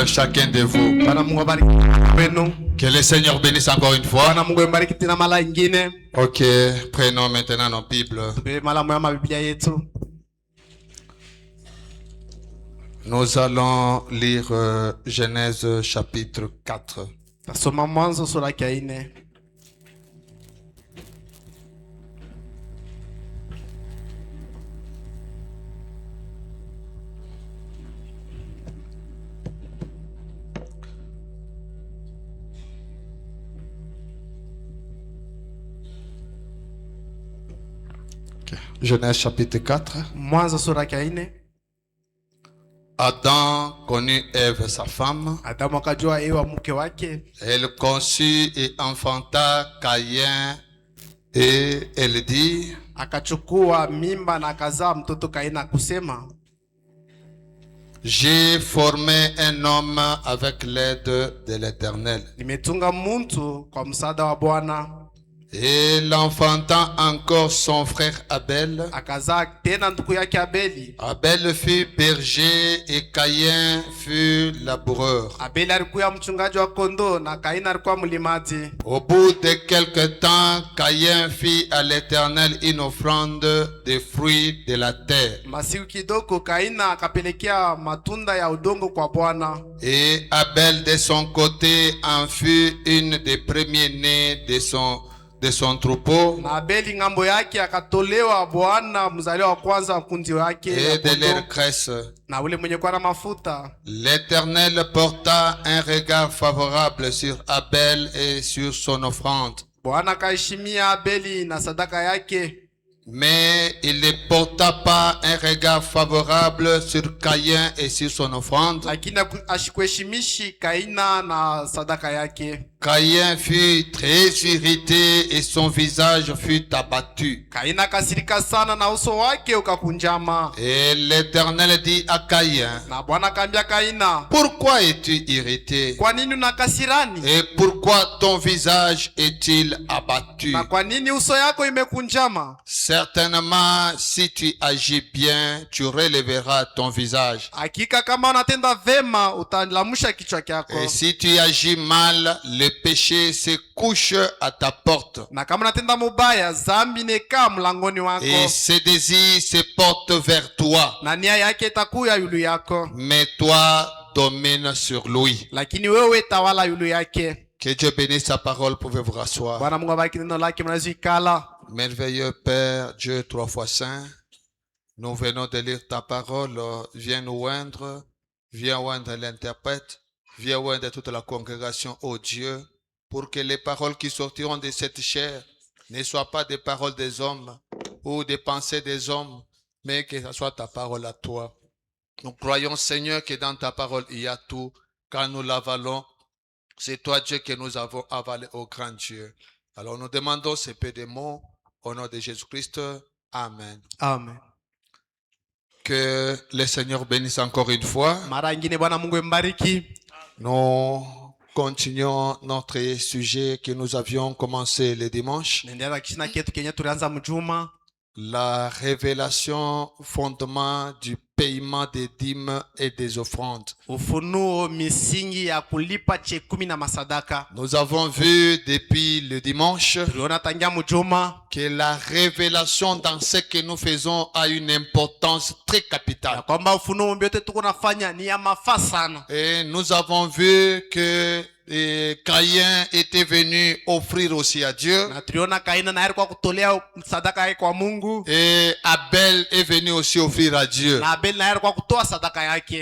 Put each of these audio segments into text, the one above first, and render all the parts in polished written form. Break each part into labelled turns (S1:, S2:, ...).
S1: chacun de vous. Que le Seigneur bénisse encore une fois. Ok, prenons maintenant nos Bibles. Nous allons lire Genèse chapitre 4. Genèse chapitre 4. Adam connut Ève, sa femme. Elle conçut et enfanta Caïn et elle dit: j'ai formé un homme avec l'aide de l'Éternel. Et l'enfantant encore son frère Abel. Abel fut berger et Caïn fut laboureur. Au bout de quelque temps, Caïn fit à l'Éternel une offrande des fruits de la terre. Et Abel de son côté en fut une des premiers-nés de son troupeau et de leur graisse. L'Éternel porta un regard favorable sur Abel et sur son offrande, mais il ne porta pas un regard favorable sur Caïn et sur son offrande. Caïn fut très irrité et son visage fut abattu. Et l'Éternel dit à Caïn: pourquoi es-tu irrité? Et pourquoi ton visage est-il abattu? Certainement, si tu agis bien, tu relèveras ton visage. Et si tu agis mal, le péché se couche à ta porte. Et ses désirs se portent vers toi. Mais toi, domine sur lui. Que Dieu bénisse sa parole. Pouvez-vous rasseoir. Merveilleux Père, Dieu trois fois saint, nous venons de lire ta parole. Viens nous oindre, viens oindre l'interprète, viens oindre toute la congrégation, ô Dieu, pour que les paroles qui sortiront de cette chair ne soient pas des paroles des hommes ou des pensées des hommes, mais que ce soit ta parole à toi. Nous croyons, Seigneur, que dans ta parole il y a tout. Quand nous l'avalons, c'est toi, Dieu, que nous avons avalé, ô grand Dieu. Alors nous demandons ces peu de mots au nom de Jésus-Christ. Amen.
S2: Amen.
S1: Que le Seigneur bénisse encore une fois. Nous continuons notre sujet que nous avions commencé le dimanche. La révélation, fondement du paiement des dîmes et des offrandes. Nous avons vu depuis le dimanche que la révélation dans ce que nous faisons a une importance très capitale. Et nous avons vu que Caïn était venu offrir aussi à Dieu. Et Abel est venu aussi offrir à Dieu.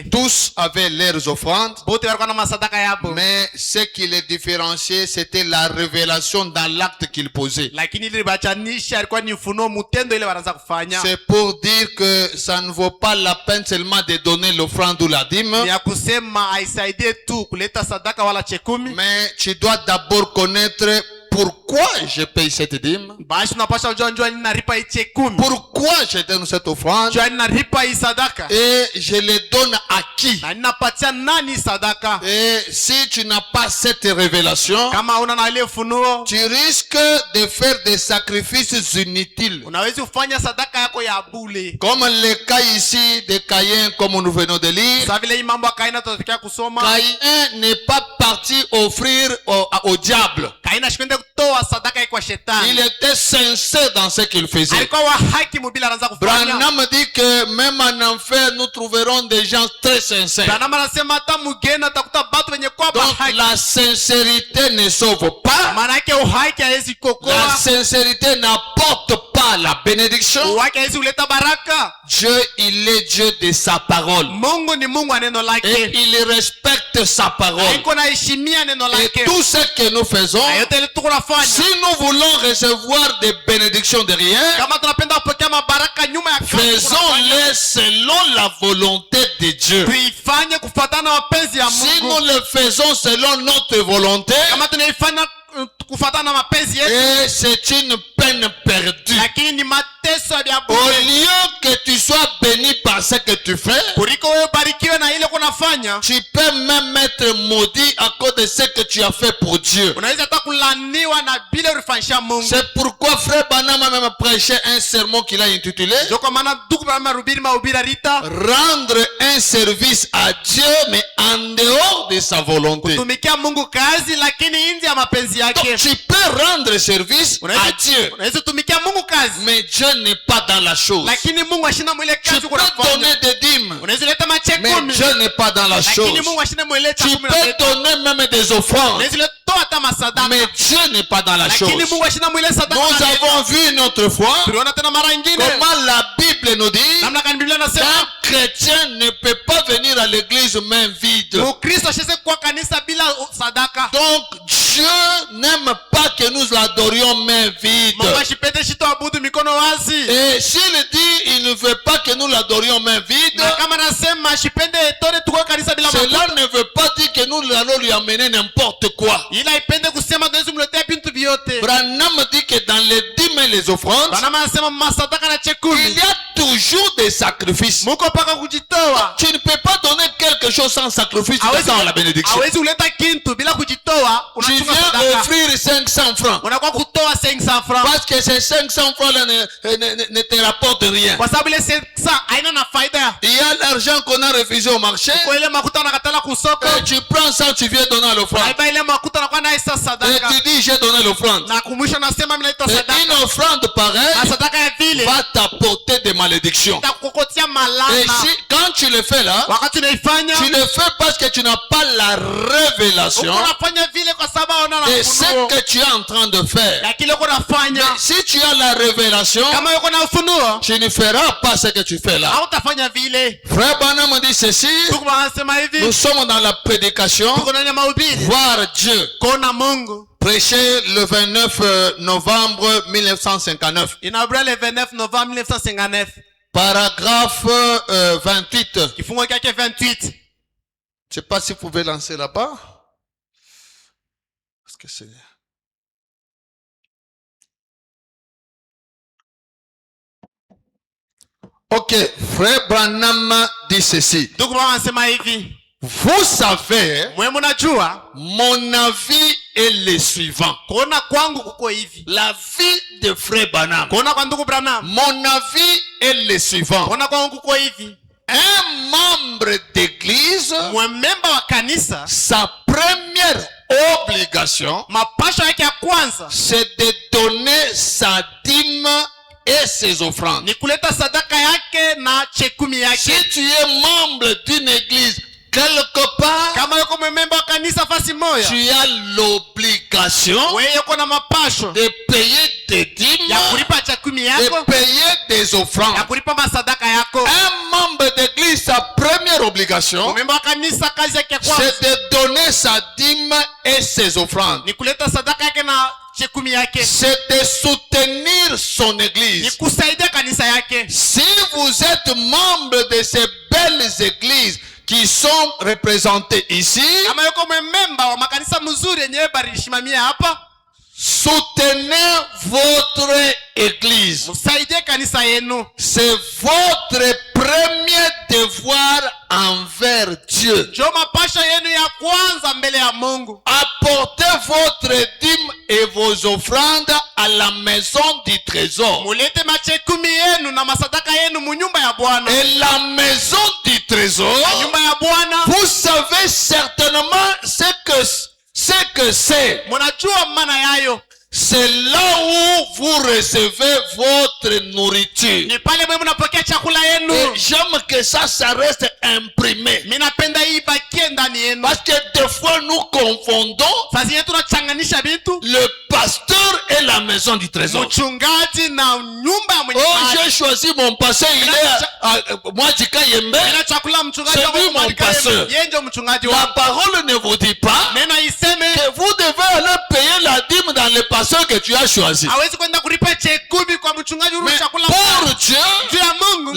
S1: Tous avaient leurs offrandes. Mais ce qui les différenciait, c'était la révélation dans l'acte qu'ils posaient. C'est pour dire que ça ne vaut pas la peine seulement de donner l'offrande ou la dîme. Mais tu dois d'abord connaître pourquoi je paye cette dîme?
S2: basi unapaswa kujua njoo ninalipa hii cheki 10.
S1: Pourquoi je donne cette offrande?
S2: Njoo ninalipa hii sadaka.
S1: Et je les donne à qui?
S2: Na ninapatia nani sadaka?
S1: Et si tu n'as pas cette révélation,
S2: Kama una na ile ufunuo,
S1: tu risques de faire des sacrifices inutiles.
S2: unaweza kufanya sadaka yako ya bure.
S1: Comme le cas ici de Caïn, comme nous venons de lire.
S2: Sasa vile hii mambo ya Kaina tunataka kusoma.
S1: Caïn n'est pas parti offrir au diable.
S2: Kaina shikwende kutoa sadaka yake kwa shetani.
S1: Il était sincère dans ce qu'il faisait.
S2: Alikuwa wa haki mubila anaanza kufanya.
S1: Branham dit que même en enfer, nous trouverons des gens très sincères.
S2: Branham anasema hata mgeni atakuta watu wenye kwa
S1: Donc
S2: haki.
S1: la sincérité ne sauve pas.
S2: Maana yake uhaki haiwezi
S1: La
S2: kuokoa.
S1: sincérité n'apporte pas la bénédiction.
S2: Uhaki haiwezi kuleta baraka.
S1: Dieu, il est Dieu de sa parole.
S2: Mungu ni Mungu wa neno
S1: Et
S2: lake.
S1: il respecte sa parole.
S2: Haiko na heshimia neno
S1: Et
S2: lake.
S1: tout ce que nous faisons,
S2: Na yote ile tuko nafanya.
S1: si nous voulons recevoir des bénédictions de rien,
S2: Kama tunapenda kupokea mabaraka nyuma ya kazi
S1: faisons-les selon la volonté de Dieu.
S2: tuifanye kufuatana na mapenzi ya
S1: Si nous
S2: Mungu.
S1: le faisons selon notre volonté,
S2: Kama tunaifanya kufuatana na mapenzi yetu,
S1: et c'est une peine perdue.
S2: lakini ni mateso ya
S1: Au
S2: bure.
S1: lieu que tu sois béni par ce que tu fais,
S2: Kuliko wewe barikiwe na ile kunafanya,
S1: tu peux même être maudit à cause de ce que tu as fait pour Dieu.
S2: unaweza hata kulaniwa na bila ulifanyisha Mungu.
S1: C'est pourquoi frère Branham a même prêché un sermon qu'il a intitulé
S2: Ndio kwa maana ndugu Branham rubiri mahubiri Rita,
S1: Rendre un service à Dieu mais en dehors de sa volonté.
S2: tumikia Mungu kazi lakini nje ya mapenzi
S1: Donc
S2: yake.
S1: tu peux rendre service à Dieu,
S2: Unaweza tumikia Mungu kazi,
S1: mais Dieu n'est pas dans la chose.
S2: lakini Mungu ashina mwile
S1: Tu
S2: kazi
S1: peux
S2: kunafanya.
S1: donner des dîmes,
S2: Unaweza leta mache
S1: mais
S2: 10,
S1: Dieu n'est pas dans la chose.
S2: lakini Mungu ashina mwile
S1: Tu
S2: cha 10
S1: peux donner même des offrandes,
S2: unaweza toa hata masadaka,
S1: mais Dieu n'est pas dans la chose.
S2: lakini Mungu ashina mwile sadaka.
S1: Nous avons vu une autre fois
S2: Tuliona tena mara nyingine
S1: comment la Bible nous dit
S2: namna gani Biblia
S1: qu'un
S2: inasema
S1: chrétien ne peut pas venir à l'église main vide.
S2: Mkristo asheze kwa kanisa bila sadaka.
S1: Donc Dieu n'aime pas que nous l'adorions main vide.
S2: Mungu ashipende shitoabudu mikono wazi.
S1: Et s'il dit il ne veut pas que nous l'adorions main vide,
S2: Na kama nasema ashipende tone tuko kanisa bila
S1: cela
S2: mafuta,
S1: ne veut pas dire que nous allons lui amener n'importe quoi.
S2: ila ipende kusema tunaweza kumletea vitu vyote.
S1: Branham dit que dans les dîmes et les offrandes,
S2: Bana anasema masadaka na
S1: il
S2: chekumi
S1: y a toujours des sacrifices.
S2: muko paka kujitoa.
S1: Tu ne peux pas donner quelque chose sans sacrifice dans la bénédiction.
S2: Hawezi kuleta kintu bila kujitoa,
S1: Tu
S2: unachunga
S1: viens
S2: sadaka.
S1: offrir 500 francs.
S2: Unakuwa kutoa 500 francs.
S1: Parce que ces 500 francs-là ne te rapportent rien.
S2: Kwa sababu ile 500 haina na faida.
S1: Il y a l'argent qu'on a refusé au marché.
S2: Kwa ile makuta unakatala kusoko.
S1: Et tu prends ça, tu viens donner à l'offrande.
S2: Aiba ile makuta unakuwa na isa
S1: Et
S2: sadaka.
S1: tu dis, j'ai donné l'offrande.
S2: Na kumwisho nasema mimi naita
S1: Et
S2: sadaka.
S1: une offrande pareille
S2: Na sadaka ya vile
S1: va t'apporter des malédictions.
S2: itakukotia
S1: Et
S2: malana.
S1: si, quand tu le fais là,
S2: Wakati unaifanya
S1: tu le fais parce que tu n'as pas la révélation
S2: unafanya vile kwa sababu unaona
S1: de
S2: ufunuo.
S1: ce que tu es en train de faire.
S2: Ya kile unafanya.
S1: Si tu as la révélation,
S2: Kama yuko na ufunuo,
S1: tu ne feras pas ce que tu fais là.
S2: hautafanya vile.
S1: Frère Branham dit ceci,
S2: Tuko anasema hivi,
S1: nous sommes dans la prédication,
S2: tuko ndani ya mahubiri.
S1: voir Dieu.
S2: Kona Mungu.
S1: Prêché le 29 novembre 1959.
S2: Inaubria le 29 Novembre 1959.
S1: Paragraphe 28.
S2: Kifungo chake 28.
S1: Je ne sais pas si vous pouvez lancer là-bas. Parce que c'est... Ok, frère Branham dit ceci.
S2: Ndugu mwa anasema hivi,
S1: Vous savez,
S2: mwe mnajua
S1: mon avis est le suivant.
S2: kuona kwangu kuko hivi.
S1: La vie de frère Branham.
S2: Kuona kwa ndugu Branham,
S1: Mon avis est le suivant.
S2: kuona kwangu kuko hivi.
S1: Un membre d'église,
S2: Mwe memba wa kanisa,
S1: sa première obligation,
S2: mapasho yake ya kwanza
S1: c'est de donner sa dîme et ses offrandes.
S2: ni kuleta sadaka yake na chekumi yake.
S1: Si tu es membre d'une église quelque part,
S2: Kama yuko mwe memba wa kanisa fasi moya,
S1: tu as l'obligation
S2: wewe yuko na mapasho
S1: de payer des dîmes,
S2: ya kulipa chekumi
S1: de
S2: yako,
S1: payer des
S2: ya
S1: offrandes.
S2: kulipa masadaka yako.
S1: Un membre d'église, sa première obligation,
S2: Memba wa kanisa kazi yake ya kwanza
S1: c'est de donner sa dîme et ses offrandes.
S2: ni kuleta sadaka yake na chekumi yake,
S1: C'est de soutenir son
S2: ni
S1: église.
S2: kusaidia kanisa yake.
S1: Si vous êtes membre de ces belles églises qui sont représentées ici,
S2: Kama yuko memba wa makanisa mzuri yenyewe barishimamia hapa,
S1: Soutenez votre église.
S2: Msaidie kanisa yenu.
S1: C'est votre premier devoir envers Dieu.
S2: Ndio mapasho yenu ya kwanza mbele ya Mungu.
S1: Apportez votre dîme et vos offrandes à la maison du trésor.
S2: Mulete machekumi yenu na masadaka yenu mu nyumba ya Bwana.
S1: Et la maison du trésor,
S2: Nyumba ya Bwana.
S1: vous savez certainement ce que c'est.
S2: Munajua maana yayo.
S1: C'est là où vous recevez votre nourriture.
S2: Ni pale mwe mnapokea chakula yenu.
S1: Et j'aime que ça reste imprimé.
S2: Mimi napenda hii bakie ndani yenu.
S1: Parce que des fois nous confondons
S2: Sasa yetu tunachanganisha vitu.
S1: le pasteur et la maison du trésor.
S2: Mchungaji na nyumba ya mwenye
S1: Oh,
S2: mali.
S1: j'ai choisi mon pasteur, il est moi Jikayembe.
S2: Nina chakula mchungaji
S1: C'est lui
S2: wa
S1: mon pasteur.
S2: yeye ndio mchungaji
S1: La
S2: wangu.
S1: parole ne vous dit pas
S2: Neno iseme
S1: que vous devez aller payer la dîme dans le pasteur que tu as choisi.
S2: hawezi kwenda kulipa chekumi kwa mchungaji ule
S1: Mais
S2: chakula.
S1: pour Dieu,
S2: Juu ya Mungu.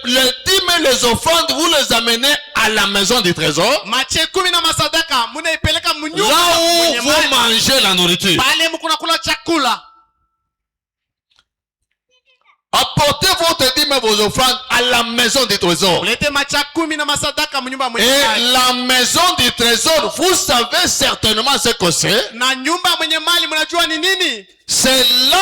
S1: le dîme et les offrandes, vous les amenez à la maison du trésor.
S2: Machekumi na masadaka munaipeleka mnyumba
S1: Là où
S2: mwenye
S1: vous
S2: mali.
S1: mangez la nourriture.
S2: Pale mkuna kula chakula.
S1: Apportez votre dîme et vos offrandes à la maison du trésor.
S2: Mulete machakumi na masadaka mnyumba mwenye
S1: Et
S2: mali.
S1: la maison du trésor, vous savez certainement ce que c'est.
S2: Na nyumba mwenye mali mnajua ni nini?
S1: C'est là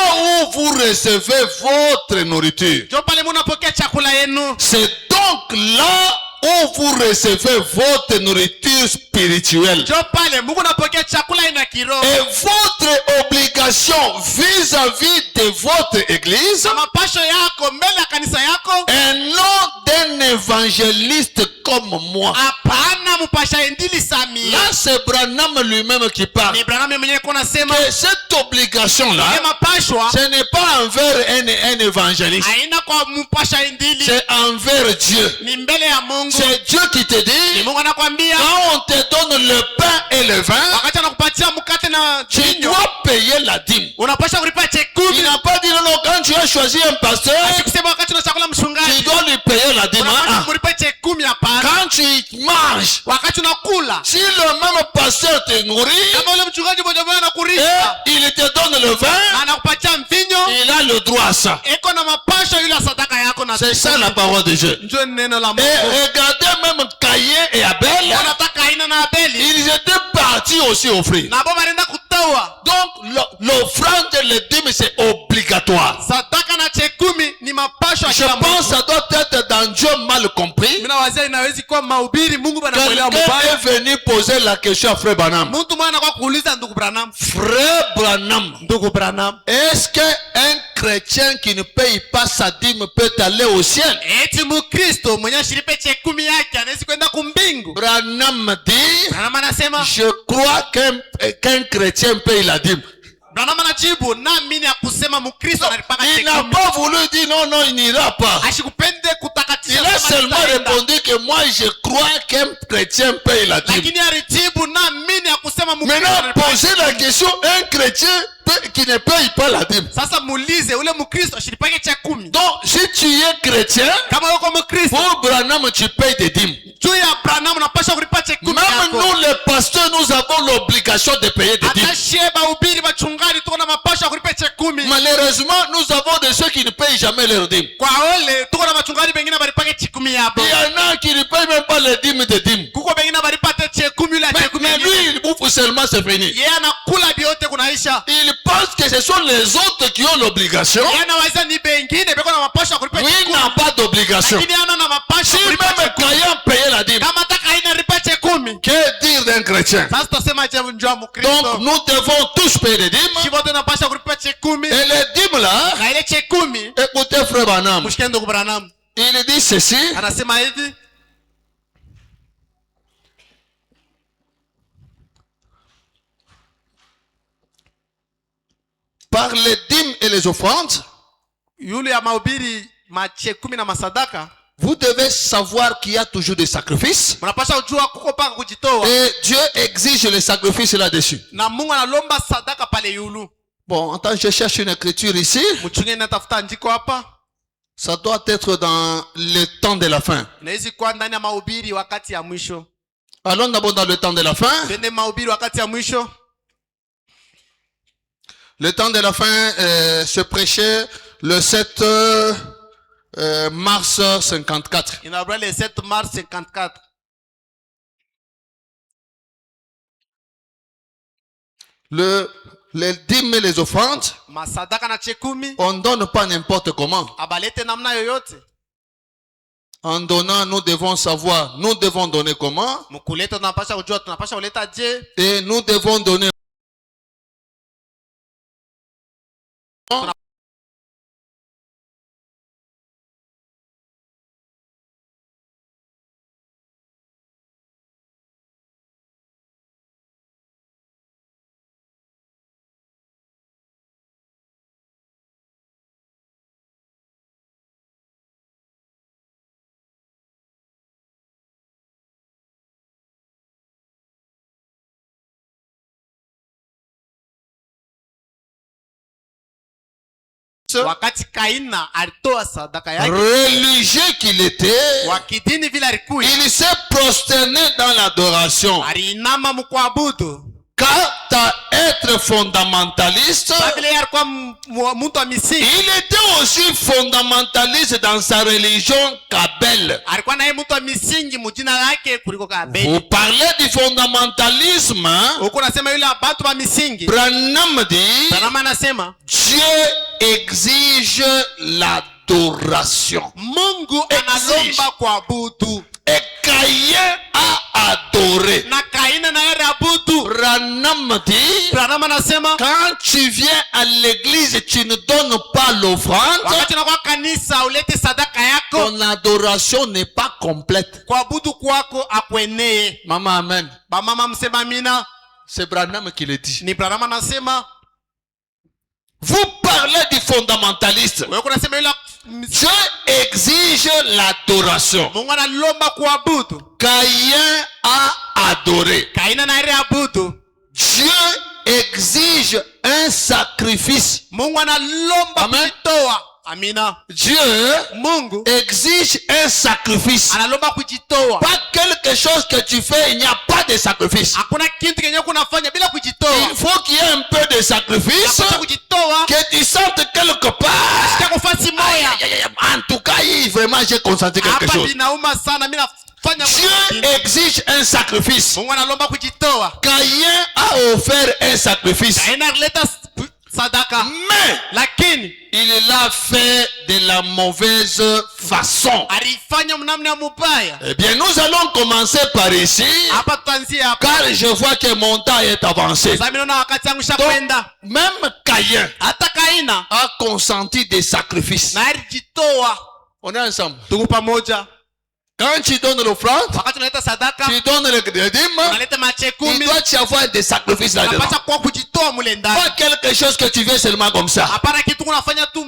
S1: où vous recevez votre nourriture.
S2: Ndio pale mnapokea chakula yenu.
S1: C'est donc là où vous recevez votre nourriture spirituelle.
S2: Ndio pale Mungu anapokea chakula ina kiroho.
S1: Et votre obligation vis-à-vis de votre église
S2: Na mapasho yako mbele ya kanisa yako.
S1: est non d'un évangéliste comme moi.
S2: Hapana mpasha indili Samia.
S1: Là, c'est Branham lui-même qui parle.
S2: Ni Branham mwenyewe kuna sema
S1: Que cette obligation-là,
S2: mapashwa
S1: ce n'est pas envers un évangéliste.
S2: haina kwa mpasha indili.
S1: C'est envers Dieu.
S2: Ni mbele ya Mungu.
S1: C'est Dieu qui te
S2: Ni
S1: dit,
S2: Mungu anakuambia
S1: quand on te donne le pain et le vin,
S2: wakati anakupatia mkate na
S1: tu
S2: vinyo
S1: dois payer la dîme.
S2: unapaswa kulipa chekumi.
S1: Il n'a pas dit non, quand tu as choisi un pasteur,
S2: Asikusema wakati unachakula
S1: tu
S2: mchungaji
S1: dois lui payer la dîme.
S2: unapaswa
S1: Ah,
S2: kulipa chekumi. Hapana.
S1: quand tu manges,
S2: Wakati unakula
S1: si le même pasteur te nourrit
S2: kama ule mchungaji mmoja mmoja
S1: et
S2: anakurisha
S1: il te donne le
S2: na
S1: vin,
S2: anakupatia mvinyo,
S1: il a le droit à ça.
S2: eko na mapasho yule sadaka yako na
S1: C'est ça la parole de Dieu.
S2: njoo neno la
S1: Et
S2: Mungu.
S1: regardez même Caïn et Abel,
S2: Wanataka aina na Abeli
S1: ils étaient partis aussi offrir.
S2: na baba anaenda kutoa
S1: Donc l'offrande et le dîme c'est obligatoire.
S2: sadaka na chekumi ni mapasho ya
S1: Je
S2: kila
S1: pense que
S2: mtu.
S1: ça doit être dans Dieu mal compris.
S2: Mimi nawazia inawezi kuwa mahubiri Mungu banamuelewa
S1: Quelqu'un
S2: mbaya.
S1: est venu poser la question à Frère Branham.
S2: Mtu mwana kwa kuuliza ndugu Branham.
S1: Frère Branham,
S2: Ndugu Branham.
S1: est-ce qu'un chrétien qui ne paye pas sa dîme peut aller au ciel?
S2: Eti Mkristo mwenye ashiripe chekumi yake anaweza kwenda kumbingu.
S1: Branham dit,
S2: Branham anasema
S1: je crois qu'un chrétien paye la dîme.
S2: Branham anajibu naamini ya kusema Mkristo analipaka
S1: Il n'a
S2: chekumi.
S1: pas voulu dire non, non, il n'ira pas.
S2: Ashikupende
S1: Il
S2: kutakatisha
S1: a
S2: sema
S1: seulement
S2: nitaenda.
S1: répondu que moi je crois qu'un chrétien paye la dîme.
S2: Lakini alijibu naamini ya kusema Mkristo
S1: Maintenant,
S2: analipaka
S1: posez la
S2: chekumi.
S1: question, un chrétien qui ne paye pas la dîme.
S2: Sasa muulize ule Mkristo ashiripake chekumi.
S1: Donc, si tu es chrétien,
S2: Kama uko Mkristo
S1: pour Branham, tu payes des dîmes.
S2: juu ya Branham unapaswa kulipa chekumi
S1: Même
S2: yako.
S1: nous, les pasteurs, nous avons l'obligation de payer des dîmes.
S2: Hata sheba ubiri wachungaji tuko na mapasho ya kulipa chekumi.
S1: Malheureusement, nous avons de ceux qui ne payent jamais leurs dîmes.
S2: Kwa ole tuko na wachungaji wengine balipake chekumi yabo.
S1: Il y en a qui ne payent même pas les dîmes des dîmes.
S2: Kuko wengine balipate chekumi la chekumi.
S1: Mais lui, il bouffe seulement, c'est fini.
S2: Yeye anakula biote kunaisha.
S1: Il pense que ce sont les autres qui ont l'obligation.
S2: Yeye anaweza ni bengine beko na mapasho ya kulipa
S1: Lui
S2: chekumi.
S1: n'a pas d'obligation.
S2: Lakini ana na mapasho
S1: Si
S2: ya kulipa
S1: même
S2: chekumi.
S1: Caïn payait la dîme,
S2: Kama taka haina lipa chekumi.
S1: que dire d'un chrétien?
S2: Sasa tutasema je njoo Mkristo.
S1: Donc, nous devons tous payer des dîmes.
S2: Shivote napasha kulipa chekumi.
S1: Et les dîmes là,
S2: Na ile chekumi
S1: écoutez Frère Branham,
S2: mshike ndugu Branham.
S1: il dit ceci.
S2: Anasema hivi.
S1: Par les dîmes et les offrandes,
S2: Yule ya mahubiri machekumi na masadaka.
S1: vous devez savoir qu'il y a toujours des sacrifices.
S2: Mnapasha ujua kuko paka kujitoa.
S1: Et Dieu exige les sacrifices là-dessus.
S2: Na Mungu analomba sadaka pale yulu.
S1: Bon, en tant que je cherche une écriture ici,
S2: Mchungaji natafuta andiko hapa.
S1: ça doit être dans le temps de la fin.
S2: Inaweza kuwa ndani ya mahubiri wakati ya mwisho.
S1: Allons d'abord dans le temps de la fin.
S2: Twende mahubiri wakati ya mwisho.
S1: Le temps de la fin se prêchait le 7 mars 54.
S2: inaabura le 7 mars 54.
S1: Les dîmes et les offrandes,
S2: Masadaka na chekumi
S1: on ne donne pas n'importe comment.
S2: abalete namna yoyote.
S1: En donnant, nous devons savoir, nous devons donner comment,
S2: Mkuleta tunapasha kujua tunapasha kuleta je,
S1: et nous devons donner.
S2: wakati Kaina alitoa sadaka yake,
S1: Religieux qu'il était,
S2: wakidini vile alikuwa
S1: il s'est prosterné dans l'adoration.
S2: aliinama mkuabudu.
S1: Quant à être fondamentaliste,
S2: Vile alikuwa mtu wa misingi,
S1: il était aussi fondamentaliste dans sa religion kabyle.
S2: alikuwa naye mtu wa misingi mjina lake kuliko Kabeli.
S1: Vous parlez du fondamentalisme, hein?
S2: Huko nasema yule abantu wa misingi.
S1: Branham dit,
S2: Branham anasema
S1: Dieu exige l'adoration.
S2: Mungu
S1: Exige.
S2: analomba kuabudu.
S1: Et Caïn a adoré.
S2: Na Kaina na yeye abudu.
S1: Branham dit,
S2: Branham anasema
S1: quand tu viens à l'église, tu ne donnes pas l'offrande,
S2: wakati unakuwa kanisa ulete sadaka yako,
S1: ton adoration n'est pas complète.
S2: kuabudu kwako akwenee.
S1: Maman, amen.
S2: Bamama msema amina.
S1: C'est Branham qui le dit.
S2: Ni Branham anasema.
S1: Vous parlez du fondamentaliste.
S2: Wewe unasema yule
S1: Dieu exige l'adoration.
S2: Mungu analomba kuabudu.
S1: Caïn a adoré.
S2: Kaina na yeye abudu.
S1: Dieu exige un sacrifice.
S2: Mungu analomba
S1: Amen.
S2: kujitoa. Amina.
S1: Dieu
S2: Mungu
S1: exige un sacrifice.
S2: analomba kujitoa.
S1: Pas quelque chose que tu fais, il n'y a pas de sacrifice.
S2: Hakuna kitu kenye kunafanya bila kujitoa.
S1: Il faut qu'il y ait un peu de sacrifice,
S2: Unapaswa kujitoa.
S1: que tu sentes quelque part.
S2: Shika kufasi moya.
S1: En tout cas, vraiment, j'ai consenti quelque
S2: Hapa
S1: chose.
S2: binauma sana, mimi nafanya
S1: Dieu exige un sacrifice.
S2: Mungu analomba kujitoa.
S1: Caïn a offert un sacrifice.
S2: Kaina alileta sadaka.
S1: Mais
S2: Lakini
S1: il l'a fait de la mauvaise façon.
S2: alifanya mnamna mubaya.
S1: Eh bien, nous allons commencer par ici,
S2: Hapa tuanzie hapa.
S1: car je vois que mon temps est avancé.
S2: Sasa mimi naona wakati wangu
S1: Donc,
S2: shakwenda.
S1: même Caïn
S2: Hata Kaina
S1: a consenti des sacrifices.
S2: na alijitoa.
S1: On est ensemble.
S2: Tuko pamoja.
S1: Quand tu donnes l'offrande,
S2: Wakati unaleta sadaka,
S1: tu donnes le dîme,
S2: unaleta mache
S1: il
S2: 10.
S1: doit y avoir des sacrifices là-dedans.
S2: Unapaswa kwa kujitoa mule ndani.
S1: Pas quelque chose que tu fais seulement comme ça.
S2: Hapana kitu unafanya tu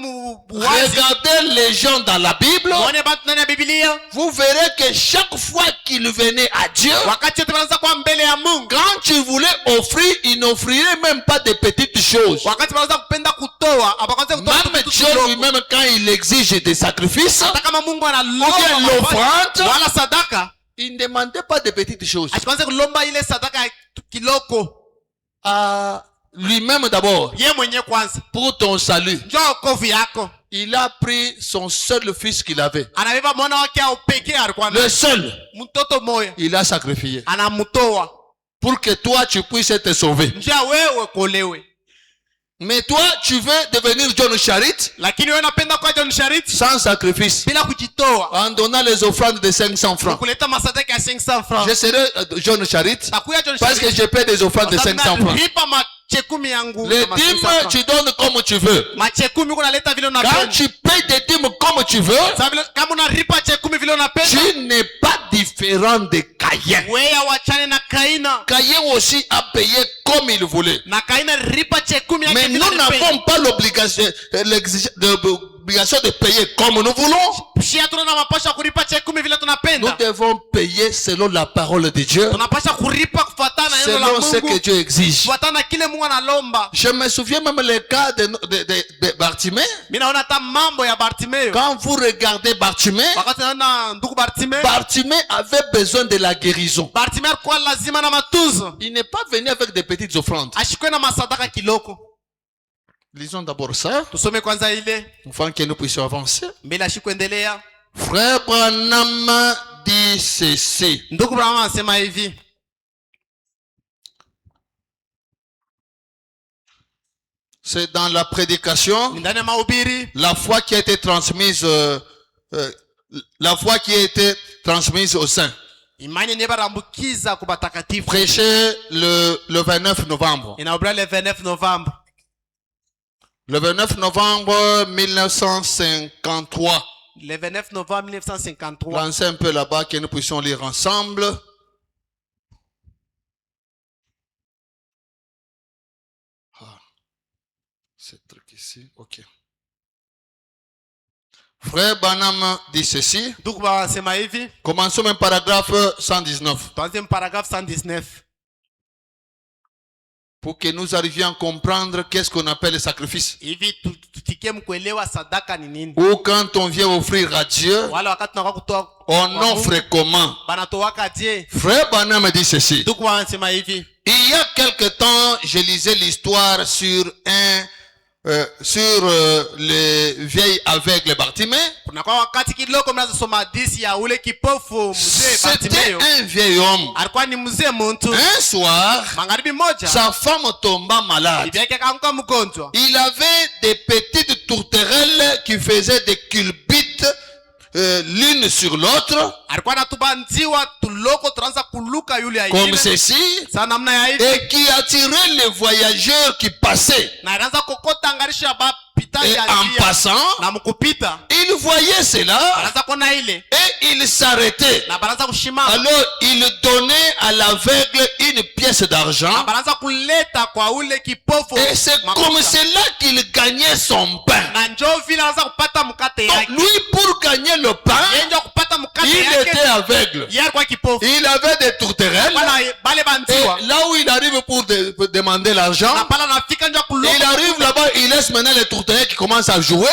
S2: wazi.
S1: Regardez les gens dans la Bible.
S2: Muone batu ndani ya Biblia.
S1: Vous verrez que chaque fois qu'ils venaient à Dieu,
S2: Wakati wote wanaanza kwa mbele ya Mungu.
S1: quand tu voulais offrir, ils n'offriraient même pas de petites choses.
S2: Wakati wanaanza kupenda kutoa, abakanza kutoa
S1: Même
S2: vitu
S1: Dieu
S2: kidogo.
S1: lui-même, quand il exige des sacrifices,
S2: Hata kama Mungu analomba
S1: Ou bien l'offrande.
S2: mafanya, wala sadaka,
S1: il ne demandait pas de petites choses.
S2: asianze kulomba ile sadaka ya kiloko.
S1: À lui-même d'abord,
S2: Yeye mwenyewe kwanza.
S1: pour ton salut,
S2: Njoo wokovu yako.
S1: il a pris son seul fils qu'il avait.
S2: Anabeba mwana wake au pekee alikuwa
S1: Le seul,
S2: mtoto moya.
S1: il a sacrifié.
S2: Anamutoa.
S1: Pour que toi, tu puisses être sauvé.
S2: Njoo wewe kolewe.
S1: Mais toi, tu veux devenir John Charit
S2: Lakini wewe unapenda kwa John Shariti
S1: sans sacrifice,
S2: bila kujitoa.
S1: en donnant les offrandes de 500 francs.
S2: Kuleta masadaka ya 500 francs.
S1: Je serai John Charit
S2: Takuya John
S1: parce que
S2: Shariti.
S1: je paie des offrandes de 500 francs.
S2: Lipa mache 10 yangu.
S1: Les
S2: kama
S1: dîmes,
S2: 500 francs.
S1: tu donnes comme tu veux.
S2: Mache 10 kunaleta vile
S1: Quand
S2: unapenda.
S1: tu payes des dîmes comme tu veux,
S2: Sasa vile kama unalipa mache 10 vile unapenda.
S1: tu n'es pas différent de Caïn.
S2: Wewe wachane na Kaina.
S1: Caïn aussi a payé comme il voulait.
S2: Na Kaina lipa che 10 yake
S1: Mais
S2: vile
S1: nous
S2: alipenda.
S1: n'avons pas l'obligation de payer comme nous voulons.
S2: Shia tuna mapasha kulipa che 10 vile
S1: Nous
S2: tunapenda.
S1: devons payer selon la parole de Dieu,
S2: Tunapasha kulipa kufuatana na neno la
S1: selon ce que
S2: Mungu.
S1: Dieu exige.
S2: Kufuatana na kile Mungu analomba.
S1: Je me souviens même le cas de Bartimée.
S2: Mimi naona hata mambo ya Bartimeo.
S1: Quand vous regardez Bartimée,
S2: Wakati naona ndugu Bartimeo.
S1: Bartimée avait besoin de la guérison.
S2: Bartimeo alikuwa lazima na matunzo.
S1: Il n'est pas venu avec des petites offrandes.
S2: Ashikwe na masadaka kiloko.
S1: Lisons d'abord ça,
S2: tusome kwanza ile
S1: afin que nous puissions avancer.
S2: mbele ashikuendelea.
S1: Frère Branham dit ceci.
S2: Ndugu Branham anasema hivi,
S1: C'est dans la prédication,
S2: ni ndani ya mahubiri,
S1: la foi qui a été transmise, la foi qui a été transmise aux saints.
S2: imani yenye barambukiza kwa batakatifu.
S1: Prêché le 29 novembre.
S2: Inahubiriwa le 29 Novembre.
S1: Le 29 novembre 1953.
S2: Le 29 novembre 1953.
S1: Lancez un peu là-bas que nous puissions lire ensemble. Ah, ce truc ici, ok. Frère Branham dit ceci.
S2: Ndugu Branham anasema hivi,
S1: Commençons même paragraphe 119.
S2: tuanze paragraphe 119
S1: pour que nous arrivions à comprendre qu'est-ce qu'on appelle le sacrifice.
S2: hivi tutikie mkuelewa sadaka ni nini.
S1: Ou quand on vient offrir à Dieu,
S2: Wala wakati tunakuwa kutoa
S1: on offre comment?
S2: banatowaka je.
S1: Frère Branham dit ceci.
S2: Ndugu Branham anasema hivi,
S1: Il y a quelque temps, je lisais l'histoire sur les vieilles aveugles Bartimée.
S2: kunakuwa wakati kidogo mnazosoma hadithi ya ule kipofu mzee
S1: C'était
S2: Bartimayo.
S1: un vieil homme.
S2: Alikuwa ni mzee muntu.
S1: Un soir,
S2: Magharibi moja
S1: sa femme tomba malade.
S2: bibi yake akaanguka mgonjwa.
S1: Il avait des petites tourterelles qui faisaient des culbutes l'une sur l'autre,
S2: Alikuwa anatubanziwa tuloko tunaanza kuluka yule
S1: comme
S2: aingine.
S1: ceci,
S2: Sana namna ya hivi.
S1: et qui attiraient les voyageurs qui passaient.
S2: Na anaanza kokota angarisha bapita
S1: Et
S2: ya
S1: en
S2: njia.
S1: passant,
S2: Na mkupita
S1: il voyait cela
S2: anaanza kuona ile
S1: et il s'arrêtait.
S2: na banaanza kushimama.
S1: Alors, il donnait à l'aveugle une pièce
S2: Na
S1: d'argent
S2: banaanza kuleta kwa ule kipofu.
S1: et c'est
S2: makuta.
S1: comme cela qu'il gagnait son pain.
S2: Na njoo vile anaanza kupata mkate
S1: Donc,
S2: yake.
S1: lui, pour gagner le pain,
S2: Yeye ndio kupata mkate
S1: il
S2: yake.
S1: était aveugle.
S2: Yeye alikuwa kipofu.
S1: Il avait des tourterelles.
S2: Bana bale banziwa.
S1: Et là où il arrive pour demander l'argent,
S2: Na pala anafika ndio kuloka.
S1: il arrive là-bas, il laisse maintenant les tourterelles qui commencent à jouer.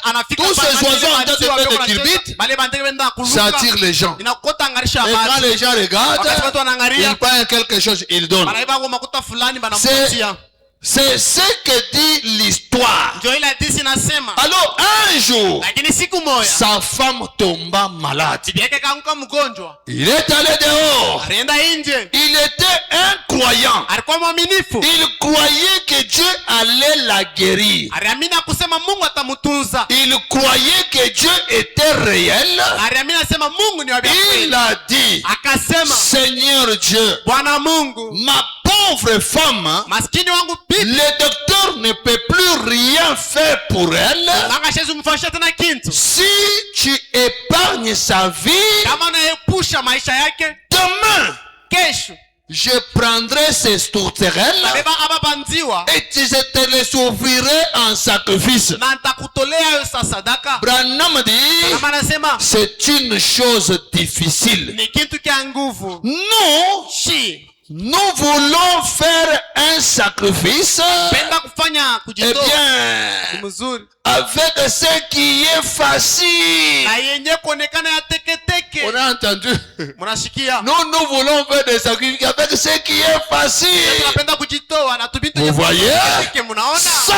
S2: Anafika
S1: Tous ces oiseaux en train de faire des culbutes,
S2: bale bandege benda
S1: ça
S2: kuluka.
S1: attire les gens.
S2: Inakota angarisha
S1: Et quand
S2: habari.
S1: les gens regardent,
S2: Wakati watu wanaangalia,
S1: ils prennent quelque chose, ils donnent.
S2: banaiba kwa makuta fulani banampatia.
S1: C'est ce que dit l'histoire.
S2: Ndio ile hadithi inasema.
S1: Alors un jour,
S2: Lakini siku moja
S1: sa femme tomba malade.
S2: bibi yake kaanguka mgonjwa.
S1: Il est allé dehors.
S2: Alienda nje.
S1: Il était un croyant.
S2: Alikuwa mwaminifu.
S1: Il croyait que Dieu allait la guérir.
S2: Aliamini kusema Mungu atamutunza.
S1: Il croyait que Dieu était réel.
S2: Aliamini asema Mungu ni wa kweli.
S1: Il a dit,
S2: Akasema,
S1: Seigneur Dieu,
S2: Bwana Mungu,
S1: ma pauvre femme,
S2: maskini wangu bibi,
S1: le docteur ne peut plus rien faire pour elle.
S2: angashezi kumfanyia tena kitu.
S1: Si tu épargnes sa vie,
S2: Kama unaepusha maisha yake,
S1: demain,
S2: kesho
S1: je prendrai ces tourterelles
S2: tabeba aba banziwa
S1: et je te les offrirai en sacrifice.
S2: na nitakutolea hiyo sadaka.
S1: Branham dit,
S2: Kama anasema
S1: c'est une chose difficile.
S2: ni kitu kia nguvu.
S1: Nous,
S2: Shi
S1: nous voulons faire un sacrifice,
S2: penda kufanya
S1: eh
S2: kujitoa
S1: bien,
S2: ni mzuri
S1: avec ce qui est facile.
S2: na yenye kuonekana ya teketeke.
S1: On a entendu.
S2: Mnashikia?
S1: Nous voulons faire des sacrifices avec ce qui est facile.
S2: Tunapenda kujitoa na tubitu.
S1: Vous voyez?
S2: Mnaona?
S1: Ça,